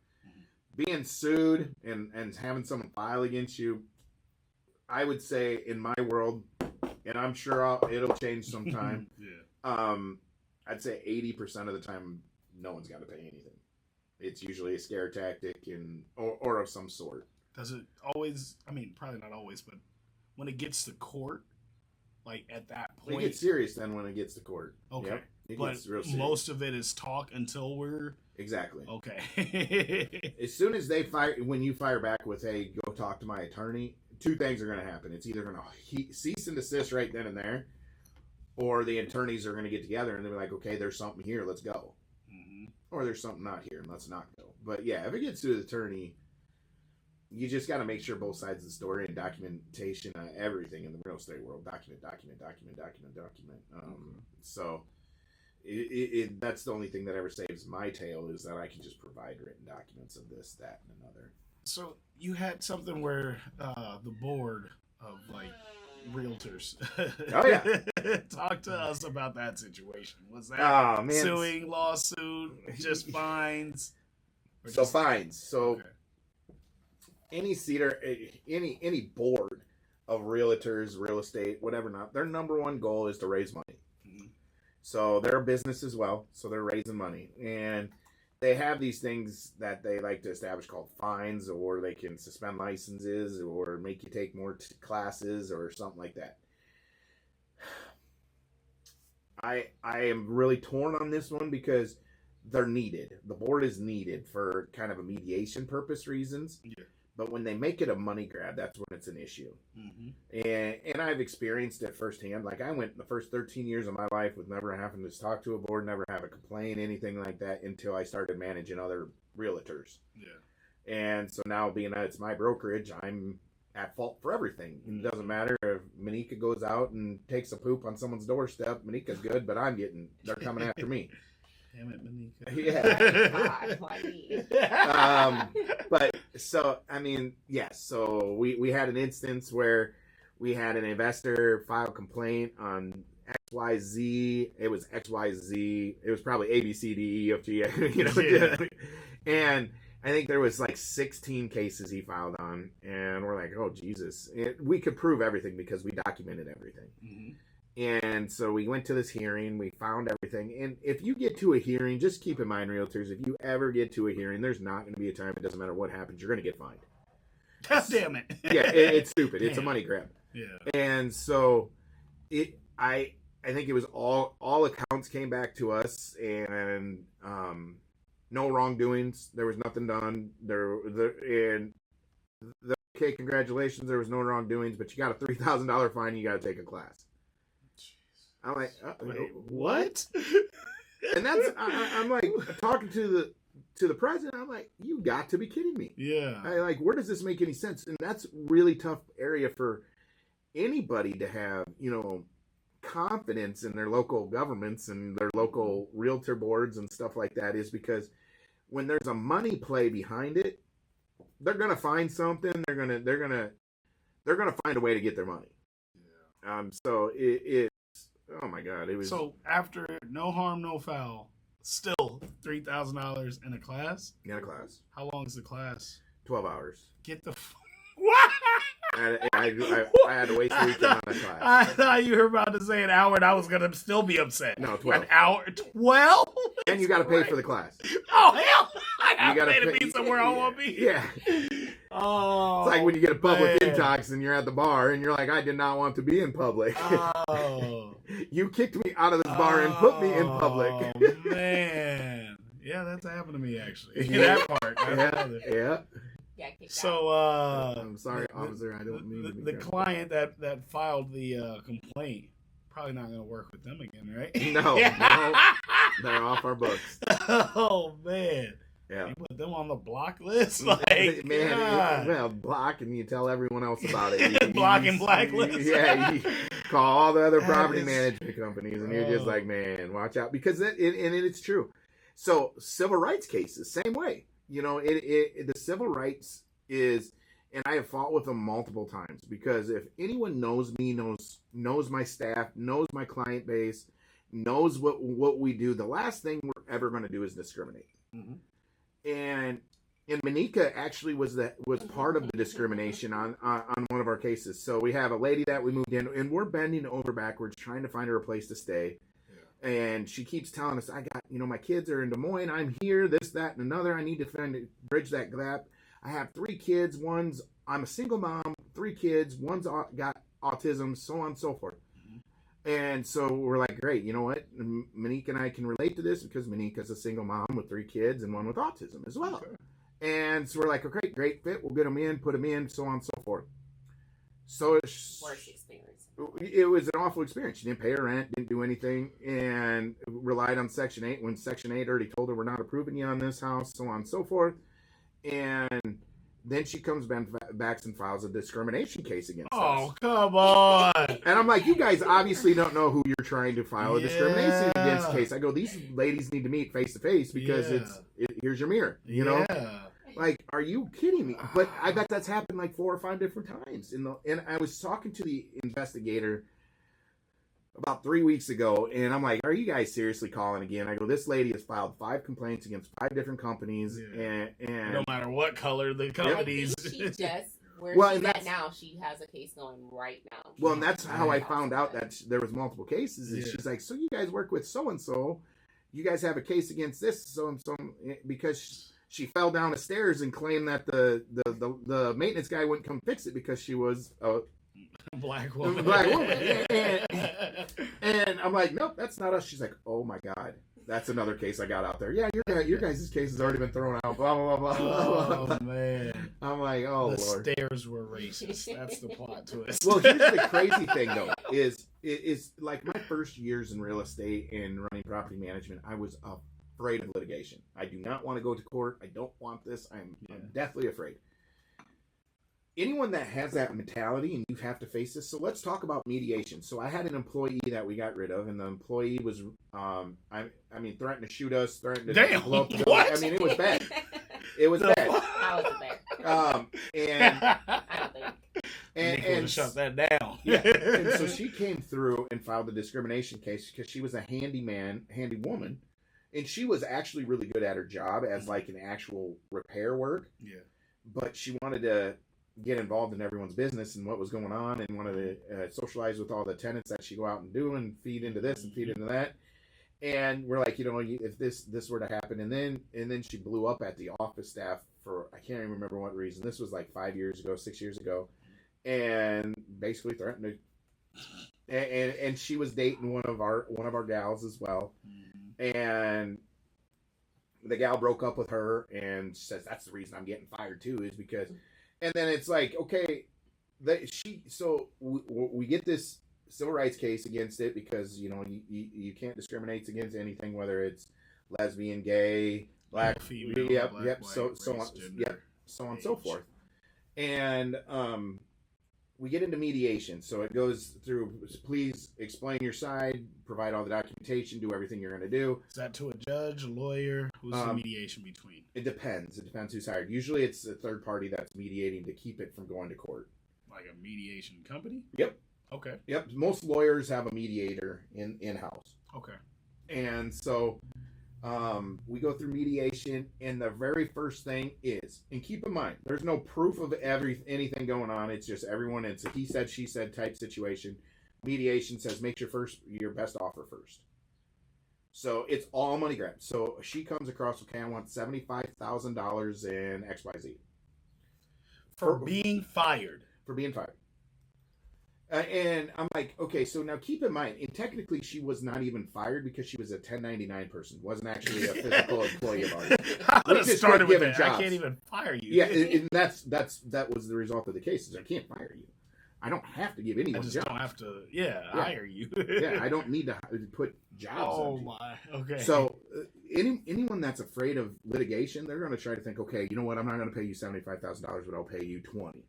Being sued and having someone file against you, I would say in my world, and I'm sure it'll change sometime. Yeah. I'd say 80% of the time, no one's got to pay anything. It's usually a scare tactic or of some sort. Does it always? I mean, probably not always, but when it gets to court, like at that point, It gets serious then when it gets to court. Okay. Yep, it but gets real serious. most of it is talk until we're Exactly. okay. As soon as when you fire back with, hey, go talk to my attorney, two things are going to happen. It's either going to cease and desist right then and there, or the attorneys are going to get together and they'll be like, okay, there's something here, let's go. Mm-hmm. Or there's something not here, and let's not go. But yeah, if it gets to the attorney, you just got to make sure both sides of the story and documentation, everything in the real estate world, document. So that's the only thing that ever saves my tail is that I can just provide written documents of this, that, and another. So you had something where the board of like realtors. Oh yeah. Talk to us about that situation. Was that suing, lawsuit, just fines? So fines. So okay. any board of realtors, real estate, whatever not, their number one goal is to raise money. Mm-hmm. So they're a business as well. So they're raising money. And they have these things that they like to establish called fines, or they can suspend licenses or make you take more classes or something like that. I am really torn on this one because they're needed. The board is needed for kind of a mediation purpose reasons. Yeah. But when they make it a money grab, that's when it's an issue. Mm-hmm. And I've experienced it firsthand. Like I went the first 13 years of my life with never having to talk to a board, never have a complaint, anything like that, until I started managing other realtors. Yeah. And so now, being that it's my brokerage, I'm at fault for everything. It doesn't matter if Monica goes out and takes a poop on someone's doorstep. Monica's good, but they're coming after me. Damn it, Monica. Yeah. God, why me? But so, I mean, yes. So we had an instance where we had an investor file a complaint on XYZ. It was XYZ. It was probably A, B, C, D, E, F, G, Yeah. And I think there was like 16 cases he filed on, and we're like, oh Jesus! We could prove everything because we documented everything. Mm-hmm. And so we went to this hearing, we found everything. And if you get to a hearing, just keep in mind, realtors, if you ever get to a hearing, there's not going to be a time, it doesn't matter what happens, you're going to get fined. God damn it. Yeah, it's stupid. Damn. It's a money grab. Yeah. And so I think it was all accounts came back to us, and no wrongdoings. There was nothing done. Okay, congratulations, there was no wrongdoings, but you got a $3,000 fine, you got to take a class. I'm like, wait, what? And that's I'm like talking to the president. I'm like, you got to be kidding me. Yeah. Where does this make any sense? And that's really tough area for anybody to have, confidence in their local governments and their local realtor boards and stuff like that, is because when there's a money play behind it, they're gonna find something. They're gonna find a way to get their money. Yeah. So oh my God! It was so after no harm, no foul. Still $3,000 in a class. in a class. How long is the class? 12 hours. Get the. What? I had to waste a weekend on that class. I thought you were about to say an hour, and I was gonna still be upset. No, 12. An hour, 12. And you got to pay for the class. Oh hell! I You gotta gotta pay to pay- be somewhere I want to be. Yeah. Oh. It's like when you get a public man. intox and you're at the bar and you're like, I did not want to be in public. Oh. You kicked me out of this bar and put me in public. Oh man. Yeah, that's happened to me actually. That part. Yeah. got kicked out. So, I'm sorry, officer. I don't mean to be the careful. client that filed the complaint probably not going to work with them again, right? No, they're off our books. Oh man, Yeah. you put them on the block list, like Man, well, block and you tell everyone else about it. Block and blacklist. Yeah, you call all the other That property is- management companies, and you're just Oh. like, man, watch out, because it's true. So civil rights cases, same way. You know, the civil rights is, and I have fought with them multiple times, because if anyone knows me, knows my staff, knows my client base, knows what we do, the last thing we're ever going to do is discriminate. Mhm. And Monica actually was part of the discrimination on one of our cases. So we have a lady that we moved in, and we're bending over backwards trying to find her a place to stay. Yeah. And she keeps telling us, I got, my kids are in Des Moines. I'm here, this, that, and another. I need to bridge that gap. I have 3 kids. I'm a single mom, 3 kids. One's got autism, so on and so forth. And so we're like, great, you know what? Monique and I can relate to this because Monique is a single mom with 3 kids and one with autism as well. Okay. And so we're like, okay, great fit. We'll get them in, put them in, so on and so forth. So Worst experience. It was an awful experience. She didn't pay her rent, didn't do anything, and relied on Section 8 when Section 8 already told her we're not approving you on this house, so on and so forth. And then she comes back and files a discrimination case against us. Oh, come on. And I'm like, you guys obviously don't know who you're trying to file a discrimination against case. I go, these ladies need to meet face to face because here's your mirror, you know? Like, are you kidding me? But I bet that's happened like 4 or 5 different times. And I was talking to the investigator about 3 weeks ago, and I'm like, are you guys seriously calling again? I go, this lady has filed 5 complaints against 5 different companies, and no matter what color the companies. She just where she's at now, she has a case going right now. Well, and that's how I found out that there was multiple cases. And she's like, so you guys work with so and so, you guys have a case against this so and so, because she fell down the stairs and claimed that the maintenance guy wouldn't come fix it because she was a black woman. And I'm like, nope, that's not us. She's like, oh my God, that's another case I got out there. Yeah, your guys' case has already been thrown out. Blah blah blah blah. Oh man, I'm like, oh the Lord. stairs were racist. That's the plot twist. Well, here's the crazy thing though, is like my first years in real estate and running property management, I was afraid of litigation. I do not want to go to court. I don't want this. I'm deathly afraid. Anyone that has that mentality, and you have to face this. So let's talk about mediation. So I had an employee that we got rid of, and the employee was, threatened to shoot us, threatened to blow up the building. What? I mean, it was bad. It was bad. How was it bad? And I don't think. And shut that down. Yeah. And so she came through and filed a discrimination case because she was a handy woman, and she was actually really good at her job as like an actual repair work. Yeah. But she wanted to get involved in everyone's business and what was going on, and wanted to socialize with all the tenants that she go out and do and feed into this and feed into that. And we're like, if this were to happen, and then she blew up at the office staff for, I can't even remember what reason. This was like 6 years ago, and basically threatened to. And she was dating one of our gals as well, and the gal broke up with her and says that's the reason I'm getting fired too, is because. And then it's like, okay, we get this civil rights case against it because you can't discriminate against anything, whether it's lesbian, gay, black, female, black, white, so race, on, gender, so on and age. so forth. And we get into mediation. So it goes through, please explain your side, provide all the documentation, do everything you're going to do. Is that to a judge, a lawyer? Who's the mediation between? It depends. It depends who's hired. Usually it's a third party that's mediating to keep it from going to court. Like a mediation company? Yep. Okay. Yep. Most lawyers have a mediator in-house. Okay. And so we go through mediation, and the very first thing is, and keep in mind, there's no proof of anything going on. It's just everyone. It's a he said, she said type situation. Mediation says make your best offer first. So it's all money grab. So she comes across, okay, I want $75,000 in XYZ For being fired. For being fired. And I'm like, okay, so now keep in mind, and technically she was not even fired because she was a 1099 person, wasn't actually a physical employee of ours. I would We have just started quit with giving it. I jobs. can't even fire you. Yeah, and that was the result of the case. Is I can't fire you. I don't have to give I anyone just jobs. don't have to. Yeah, hire you. Yeah, I don't need to put jobs. Oh on you. my. Okay. So anyone that's afraid of litigation, they're going to try to think, okay, you know what? I'm not going to pay you $75,000, but I'll pay you $20,000.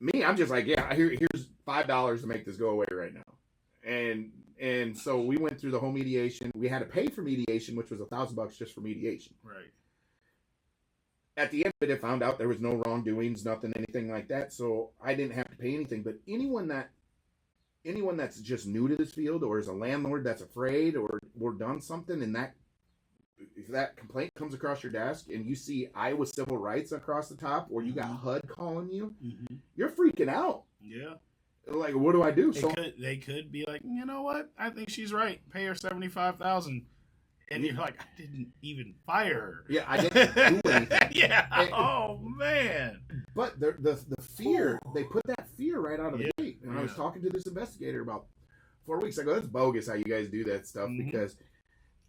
Me, I'm just like, yeah, here's $5 to make this go away right now, and so we went through the whole mediation. We had to pay for mediation, which was $1,000 just for mediation. Right. At the end of it, I found out there was no wrongdoings, nothing, anything like that. So I didn't have to pay anything. But anyone that's just new to this field, or is a landlord that's afraid, or done something, and if that complaint comes across your desk, and you see Iowa civil rights across the top, or you got HUD calling you, you're freaking out. Yeah. Like, what do I do? They could be like, you know what? I think she's right. Pay her $75,000. And you're like, I didn't even fire her. Yeah, I didn't do anything. Yeah. Oh man. But the fear, they put that fear right out of the gate. And I was Yeah. talking to this investigator about 4 weeks ago. That's bogus how you guys do that stuff, because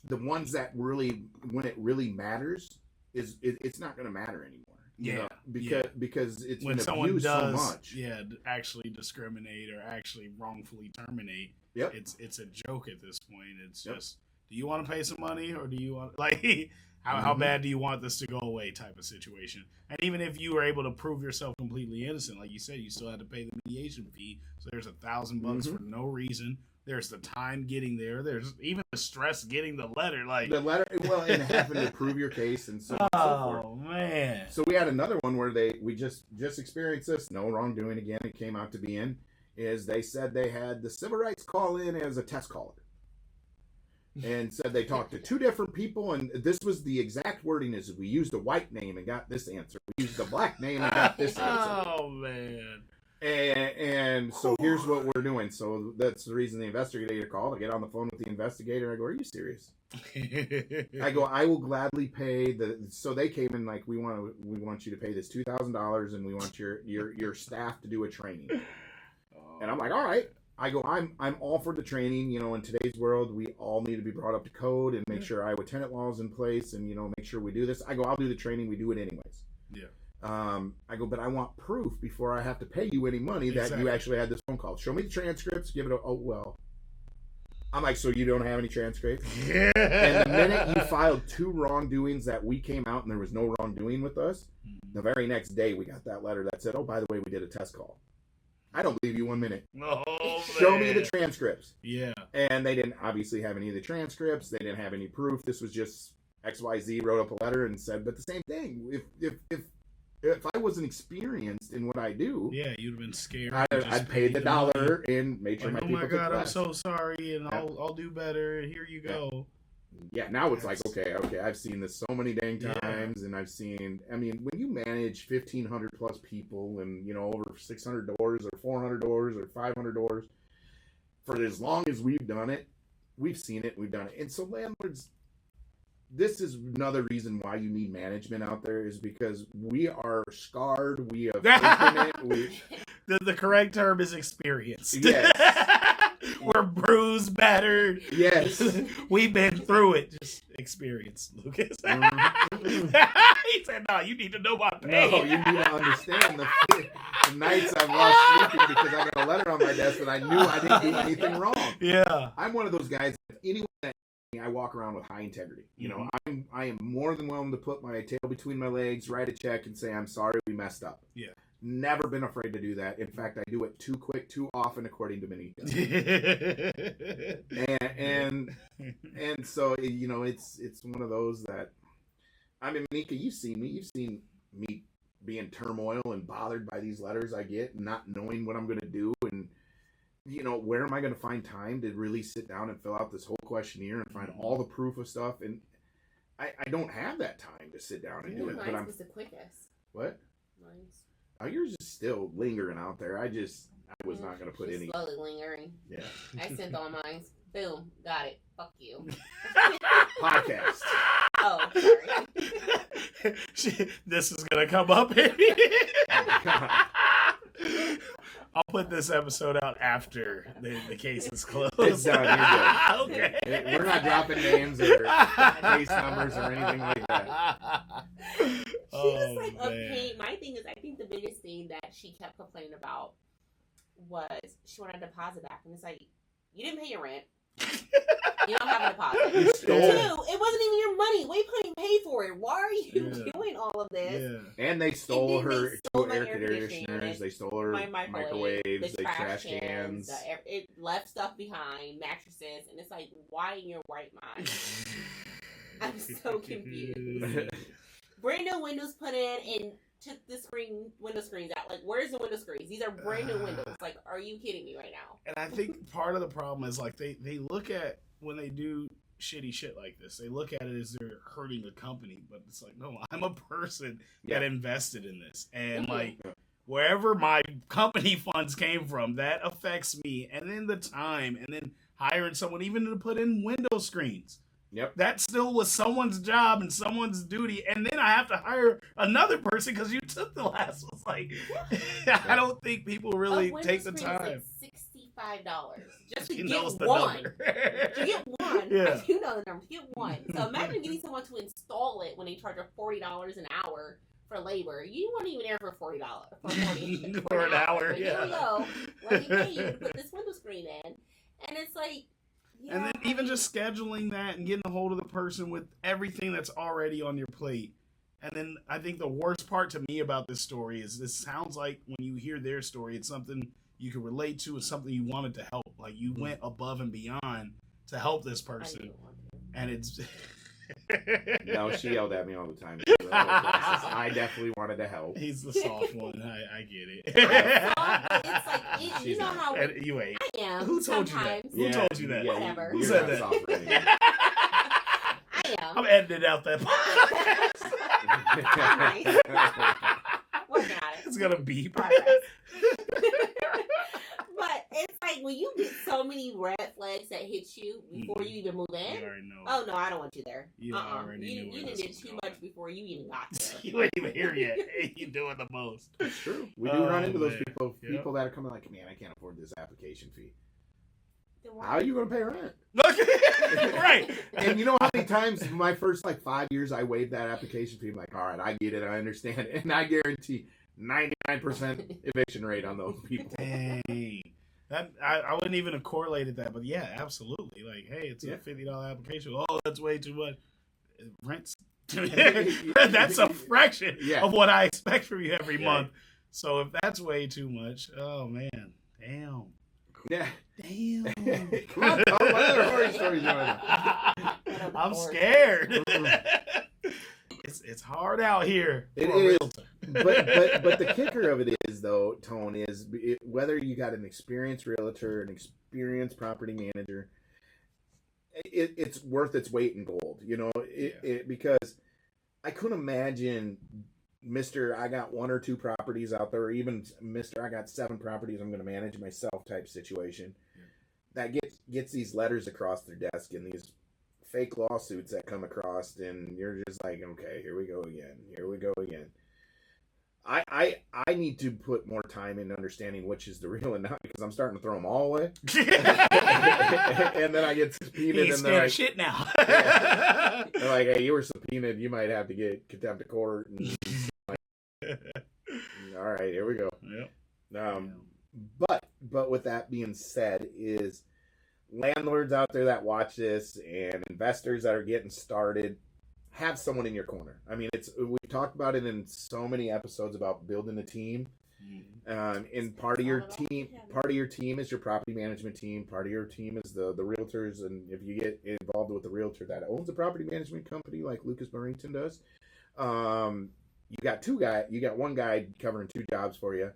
the ones that really, when it really matters, it's not going to matter anymore. You know, because it's when been someone abused does, so much. actually discriminate or actually wrongfully terminate. Yep. It's a joke at this point. It's just, do you want to pay some money, or do you want, like, how bad do you want this to go away type of situation? And even if you were able to prove yourself completely innocent, like you said, you still had to pay the mediation fee. So there's $1,000 for no reason. There's the time getting there. There's even the stress getting the letter. Like The letter, well, and having to prove your case and so on and so forth. Oh man. So we had another one where we just experienced this. No wrongdoing again. It came out to be in is they said they had the civil rights call in as a test caller, and said they talked to two different people, and this was the exact wording: is we used a white name and got this answer. We used a black name and got this answer. Oh man. And so here's what we're doing. So that's the reason the investigator called. I get on the phone with the investigator. I go, "Are you serious?" I go, "I will gladly pay the." So they came in like, we want you to pay this $2,000, and we want your staff to do a training. And I'm like, all right. I go, I'm all for the training. You know, in today's world, we all need to be brought up to code and make sure Iowa tenant law is in place, and make sure we do this. I go, I'll do the training. We do it anyways. Yeah. I go, but I want proof before I have to pay you any money that you actually had this phone call. Show me the transcripts. Give it a, oh, well. I'm like, so you don't have any transcripts? Yeah. And the minute you filed two wrongdoings that we came out and there was no wrongdoing with us, the very next day we got that letter that said, oh, by the way, we did a test call. I don't believe you 1 minute. Oh, Show me the transcripts. Yeah. And they didn't obviously have any of the transcripts. They didn't have any proof. This was just XYZ wrote up a letter and said, but the same thing. If I wasn't experienced in what I do, yeah, you'd have been scared. I'd pay the dollar and made sure like, my oh people my took God, class. I'm so sorry, and I'll do better. Here you go. Yeah, now it's like, okay, I've seen this so many dang times, and I've seen, I mean, when you manage 1,500 plus people and, over 600 doors or 400 doors or 500 doors, for as long as we've done it, we've seen it, we've done it. And so landlords, this is another reason why you need management out there, is because we are scarred, we have taken it. The correct term is experienced. Yes. We're bruised, battered. Yes. We've been through it. Just experience, Lucas. He said, no, you need to know my pain. No, you need to understand the nights I've lost sleeping because I got a letter on my desk and I knew I didn't do anything wrong. Yeah. I'm one of those guys, anyone that I walk around with high integrity. I am more than willing to put my tail between my legs, write a check, and say, I'm sorry, we messed up. Yeah. Never been afraid to do that. In fact, I do it too quick, too often, according to Benita. and so, it's one of those that, I mean, Monica, you've seen me be in turmoil and bothered by these letters I get, and not knowing what I'm going to do, and where am I going to find time to really sit down and fill out this whole questionnaire and find all the proof of stuff? And I don't have that time to sit down and do it. Mine was the quickest. What? Mine's. Oh, yours is still lingering out there. I was not going to put any. Slowly lingering. Yeah. I sent all mine. Boom. Got it. Fuck you. Podcast. Oh, sorry. This is going to come up. I'll put this episode out after the case is closed. It's done. You're good. Okay. We're not dropping names or case numbers or anything like that. She was like a pain. My thing is, I think the biggest thing that she kept complaining about was she wanted a deposit back, and it's like, you didn't pay your rent. You don't have a deposit. You stole it. Two, it wasn't even your money. We couldn't pay for it. Why are you doing all of this? Yeah. And they stole her stole two my air air conditioners. conditioners, They stole her my microwaves. the They trash cans. It left stuff behind, mattresses, and it's like, why in your right mind? I'm so confused. Brand new windows put in and took the window screens out. Like, where's the window screens? These are brand new windows. Like, are you kidding me right now? And I think part of the problem is like they look at when they do shitty shit like this, they look at it as they're hurting the company, but it's like, no, I'm a person that invested in this, and like wherever my company funds came from, that affects me, and then the time, and then hiring someone even to put in window screens. Yep. That still was someone's job and someone's duty, and then I have to hire another person because you took the last one. Like, I don't think people really take the time. $65 just to He get knows the one. number. To get one, Yeah. I do know the number. To get one. So imagine getting someone to install it when they charge her $40 an hour for labor. You weren't even there for $40 For an hour. But here we go. Let me pay you to put this window screen in, and it's like. Yeah, And then even just scheduling that and getting a hold of the person with everything that's already on your plate. And then I think the worst part to me about this story is this sounds like when you hear their story, it's something you can relate to. It's something you wanted to help. Like you went above and beyond to help this person. And it's... No, she yelled at me all the time. I definitely wanted to help. He's the soft one. I get it. It's like, you know how you ain't. I am. Who told you that? Sometimes. Who told you that? Whatever. Who said that? I am. I'm editing out that Working on it. It's gonna beep. But it's like when you get so many red flags that hit you before you even move in. You already know. Oh no, I don't want you there. You already knew You did too much before you even got there. You ain't even here yet. You doing the most. It's true. We do run into those people that are coming like, man, I can't afford this application fee. How are you going to pay rent? Right. And you know how many times my first 5 years I waived that application fee? I'm like, all right, I get it, I understand it, and I guarantee 99% eviction rate on those people. Dang. That I wouldn't even have correlated that, but yeah, absolutely. Like, hey, it's a $50 application. Oh, that's way too much. Rent's that's a fraction of what I expect from you every month. So if that's way too much, oh man, damn. Yeah. Damn. Come on, what other horror stories you want to I'm scared. It's hard out here. It is. But the kicker of it is, though, Tone, is whether you got an experienced realtor, an experienced property manager, it's worth its weight in gold. You know, because I couldn't imagine Mr. I got 1 or 2 properties out there, or even Mr. I got 7 properties I'm going to manage myself type situation that gets these letters across their desk and these fake lawsuits that come across, and you're just like, okay, here we go again. I need to put more time in understanding which is the real and not, because I'm starting to throw them all away. And then I get subpoenaed, and they're like, shit now. They're like, hey, you were subpoenaed, you might have to get contempt of court. And all right, here we go. Yep. But with that being said, is landlords out there that watch this and investors that are getting started, have someone in your corner. I mean, we've talked about it in so many episodes about building a team. And part of your team is your property management team. Part of your team is the realtors, and if you get involved with the realtor that owns a property management company like Lucas Barrington does, you got one guy covering 2 jobs for you.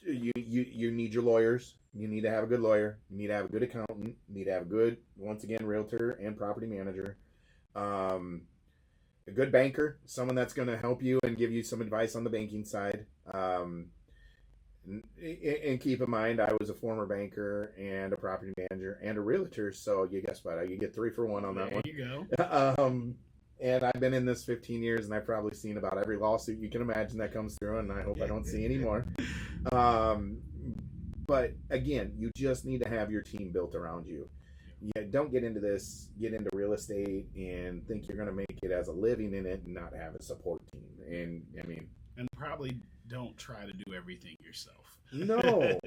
You need your lawyers. You need to have a good lawyer. You need to have a good accountant. You need to have a good, once again, realtor and property manager. A good banker, someone that's going to help you and give you some advice on the banking side. And keep in mind, I was a former banker and a property manager and a realtor, so you guess what? You get 3 for 1 on that one. There you go. And I've been in this 15 years, and I've probably seen about every lawsuit you can imagine that comes through, and I hope I don't see any more. But again, you just need to have your team built around you. Yeah, don't get into real estate and think you're going to make it as a living in it and not have a support team. And I mean, and probably don't try to do everything yourself. No.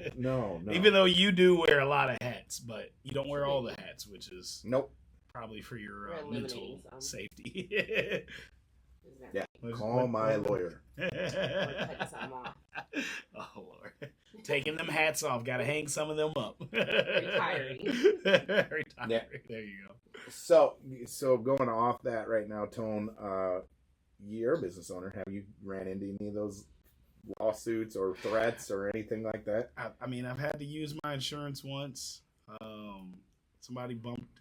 Even though you do wear a lot of hats, but you don't wear all the hats, which is nope. Probably for your mental safety. Yeah, call my lawyer. Oh Lord, taking them hats off. Got to hang some of them up. Retiring. Yeah. There you go. So going off that right now, Tone, you're a business owner. Have you ran into any of those lawsuits or threats or anything like that? I mean, I've had to use my insurance once. Somebody bumped.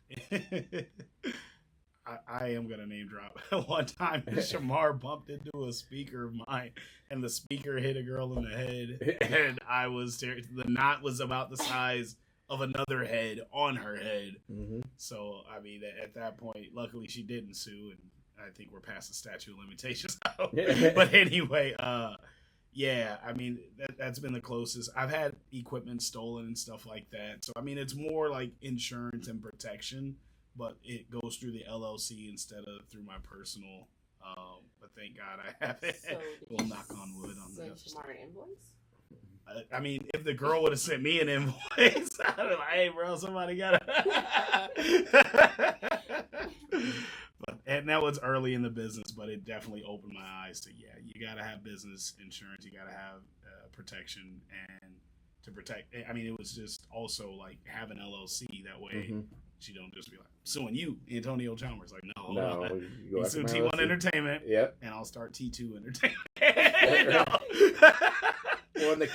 I am gonna name drop. One time, Shamar bumped into a speaker of mine, and the speaker hit a girl in the head, and the knot was about the size of another head on her head. Mm-hmm. So I mean, at that point, luckily she didn't sue, and I think we're past the statute of limitations. But anyway, yeah, I mean, that's been the closest. I've had equipment stolen and stuff like that. So, I mean, it's more like insurance and protection, but it goes through the LLC instead of through my personal. But thank God I have it. So we'll knock on wood on that. Shamar an invoice? I mean, if the girl would have sent me an invoice, I'd be like, hey, bro, somebody got and that was early in the business, but it definitely opened my eyes to, yeah, you got to have business insurance. You got to have protection, and to protect. I mean, it was just also like have an LLC. That way she don't just be like, suing you, Antonio Chalmers. Like, no, you sue T1 LLC. Entertainment, yep, and I'll start T2 Entertainment. Well, and the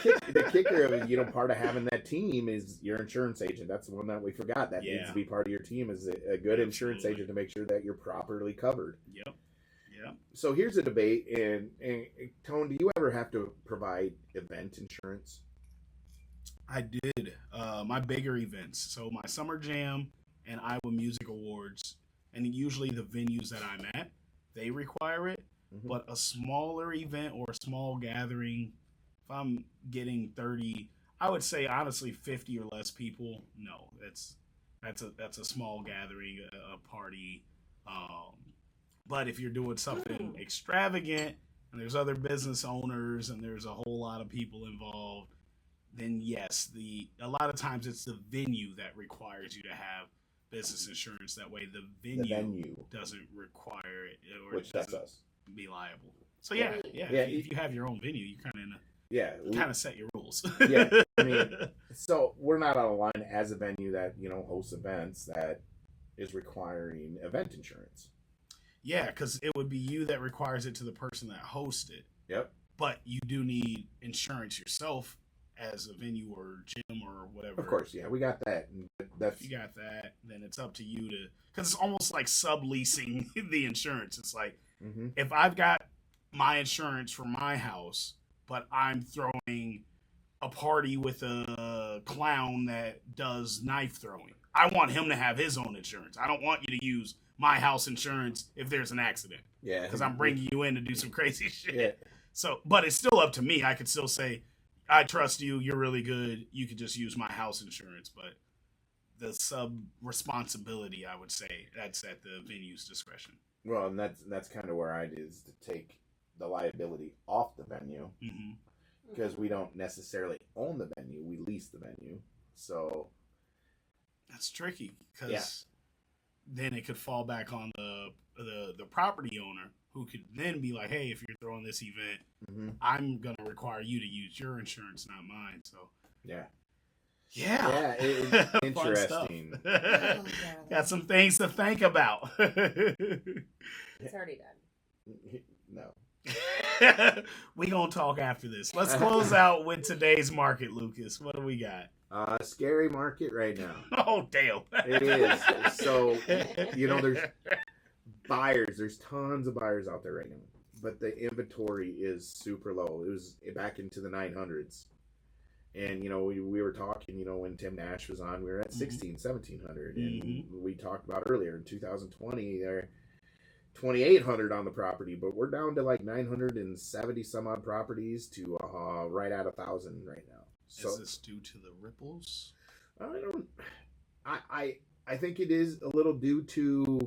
kicker of it, part of having that team is your insurance agent. That's the one that we forgot. That needs to be part of your team, is a good insurance agent to make sure that you're properly covered. Yep. So here's a debate. And Tone, do you ever have to provide event insurance? I did. My bigger events. So my Summer Jam and Iowa Music Awards, and usually the venues that I'm at, they require it. Mm-hmm. But a smaller event or a small gathering, if I'm getting 30, I would say honestly 50 or less people, no, that's a small gathering, a party. But if you're doing something extravagant and there's other business owners and there's a whole lot of people involved, then yes, a lot of times it's the venue that requires you to have business insurance. That way the venue doesn't require it, or which that's us. Be liable. So yeah. If you have your own venue, you kind of set your rules. Yeah, I mean, so we're not on a line as a venue that hosts events that is requiring event insurance. Yeah, because it would be you that requires it to the person that hosts it. Yep. But you do need insurance yourself as a venue or gym or whatever. Of course, yeah, we got that. If you got that, then it's up to you to, because it's almost like subleasing the insurance. It's like, if I've got my insurance for my house, but I'm throwing a party with a clown that does knife throwing, I want him to have his own insurance. I don't want you to use my house insurance if there's an accident. Yeah. Because I'm bringing you in to do some crazy shit. Yeah. So, but it's still up to me. I could still say, I trust you. You're really good. You could just use my house insurance. But the responsibility, I would say, that's at the venue's discretion. Well, and that's kind of where I is to take the liability off the venue, because we don't necessarily own the venue; we lease the venue. So that's tricky, because then it could fall back on the property owner, who could then be like, "Hey, if you're throwing this event, I'm gonna require you to use your insurance, not mine." So yeah, it's interesting. Got some things to think about. It's already done. No. We gonna talk after this. Let's close out with today's market, Lucas. What do we got? Scary market right now. Oh, damn. It is. So, there's buyers. There's tons of buyers out there right now. But the inventory is super low. It was back into the 900s. And, we were talking, when Tim Nash was on, we were at 1,700. And we talked about earlier in 2020, 2,800 on the property, but we're down to like 970 some odd properties to right at 1,000 right now. So, is this due to the ripples? I think it is a little due to,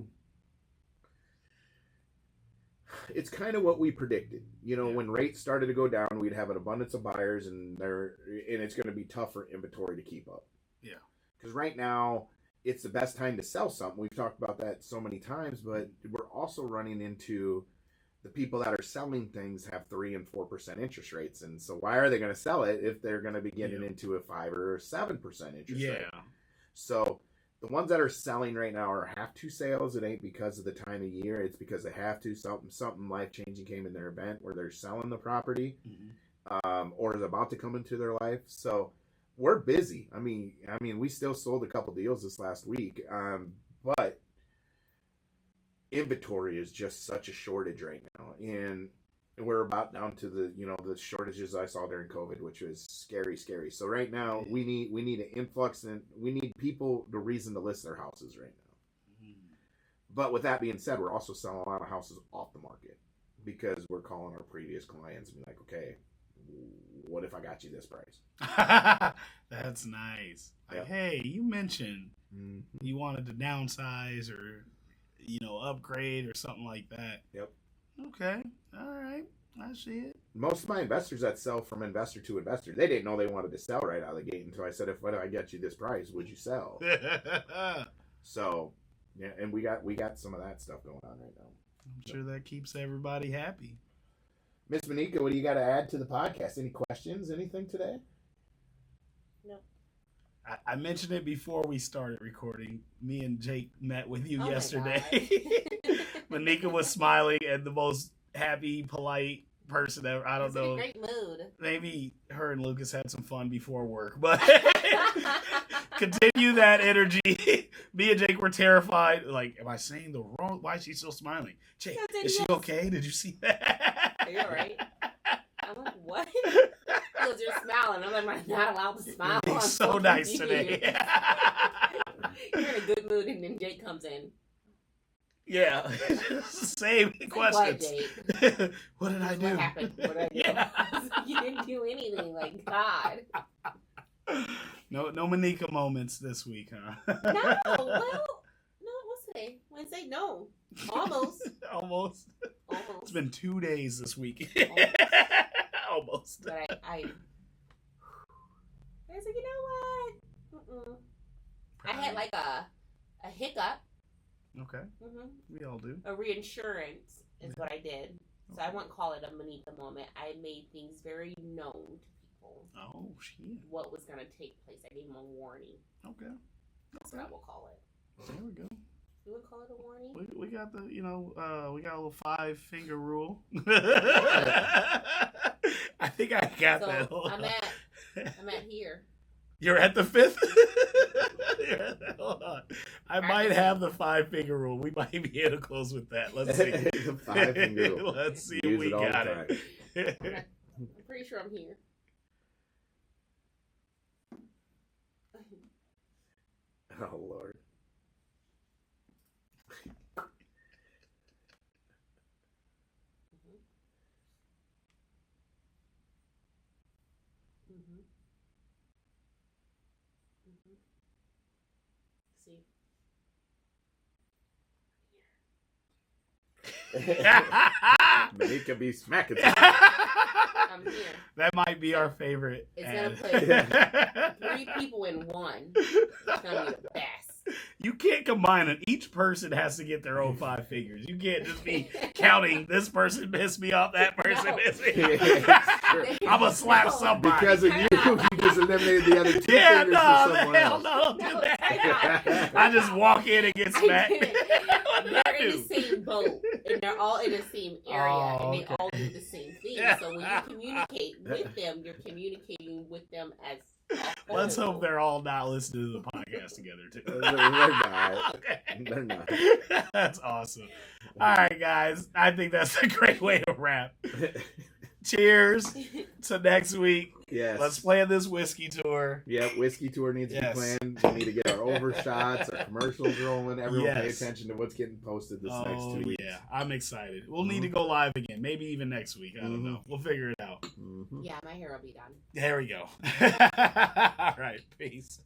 it's kind of what we predicted. You know, when rates started to go down, we'd have an abundance of buyers, and it's going to be tough for inventory to keep up. Yeah. Because right now, it's the best time to sell something. We've talked about that so many times, but we're also running into the people that are selling things have 3% and 4% interest rates. And so why are they going to sell it if they're going to be getting into a 5 or 7% interest rate? So the ones that are selling right now are have-to sales. It ain't because of the time of year. It's because they have to. Something life-changing came in their event where they're selling the property, or is about to come into their life. So we're busy. I mean, we still sold a couple deals this last week, but inventory is just such a shortage right now, and we're about down to the shortages I saw during COVID, which was scary. So right now we need an influx, and we need people the reason to list their houses right now. But with that being said, we're also selling a lot of houses off the market because we're calling our previous clients and be like, okay, what if I got you this price? That's nice. Like, hey, you mentioned you wanted to downsize or, upgrade or something like that. Yep. Okay. All right. I see it. Most of my investors that sell from investor to investor, they didn't know they wanted to sell right out of the gate until I said, if I get you this price, would you sell? So, yeah, and we got some of that stuff going on right now. I'm sure that keeps everybody happy. Miss Monika, what do you got to add to the podcast? Any questions? Anything today? No. I mentioned it before we started recording. Me and Jake met with you Oh yesterday. Monika was smiling and the most happy, polite person ever. I don't know. In a great mood. Maybe her and Lucas had some fun before work, but continue that energy. Me and Jake were terrified. Like, am I saying the wrong? Why is she still smiling? Jake, is she okay? Did you see that? Are you all right? I'm like, what? Because you're smiling. I'm like, I'm not allowed to smile. You're so nice today. You're in a good mood, and then Jake comes in. Yeah. Same questions. What did I do? What happened? What did I do? Yeah. You didn't do anything. Like, God. No Monika moments this week, huh? No. Well, no, what's today? Wednesday? No. Almost. Almost. It's been 2 days this week. Almost. But I was like, you know what? I had like a hiccup. Okay. We all do. A reinsurance is what I did. So I wouldn't call it a Monika moment. I made things very known to people. Oh, shit. What was going to take place. I gave them a warning. Okay. That's what I will call it. There we go. You would call it a warning? We got the, we got a little 5-finger rule. I think I got that. I'm at here. You're at the 5th? Hold on. I might have the 5-finger rule. We might be able to close with that. Let's see. The 5-finger rule. Let's see if we got it. I'm pretty sure I'm here. Oh, Lord. See. Monika be smacking. I'm here. That might be our favorite. It's going to put 3 people in one. It's going to be the best. You can't combine it. Each person has to get their own 5 figures. You can't just be counting, this person pissed me off, that person pissed me off. I'm going to slap somebody. Because of you just eliminated the other 2 fingers for someone hell else. no, don't do that. I just walk in and get smacked. They're in the same boat, and they're all in the same area, and they all do the same thing. So when you communicate with them, you're communicating with them as a whole. Let's hope they're all not listening to the podcast together, too. They're not. Okay. They're not. That's awesome. All right, guys. I think that's a great way to wrap. Cheers to next week. Yes. Let's plan this whiskey tour. Yeah, whiskey tour needs to be planned. We need to get our overshots, our commercials rolling. Everyone pay attention to what's getting posted this next 2 weeks. Yeah, I'm excited. We'll need to go live again. Maybe even next week. I don't know. We'll figure it out. Yeah, my hair will be done. There we go. All right. Peace.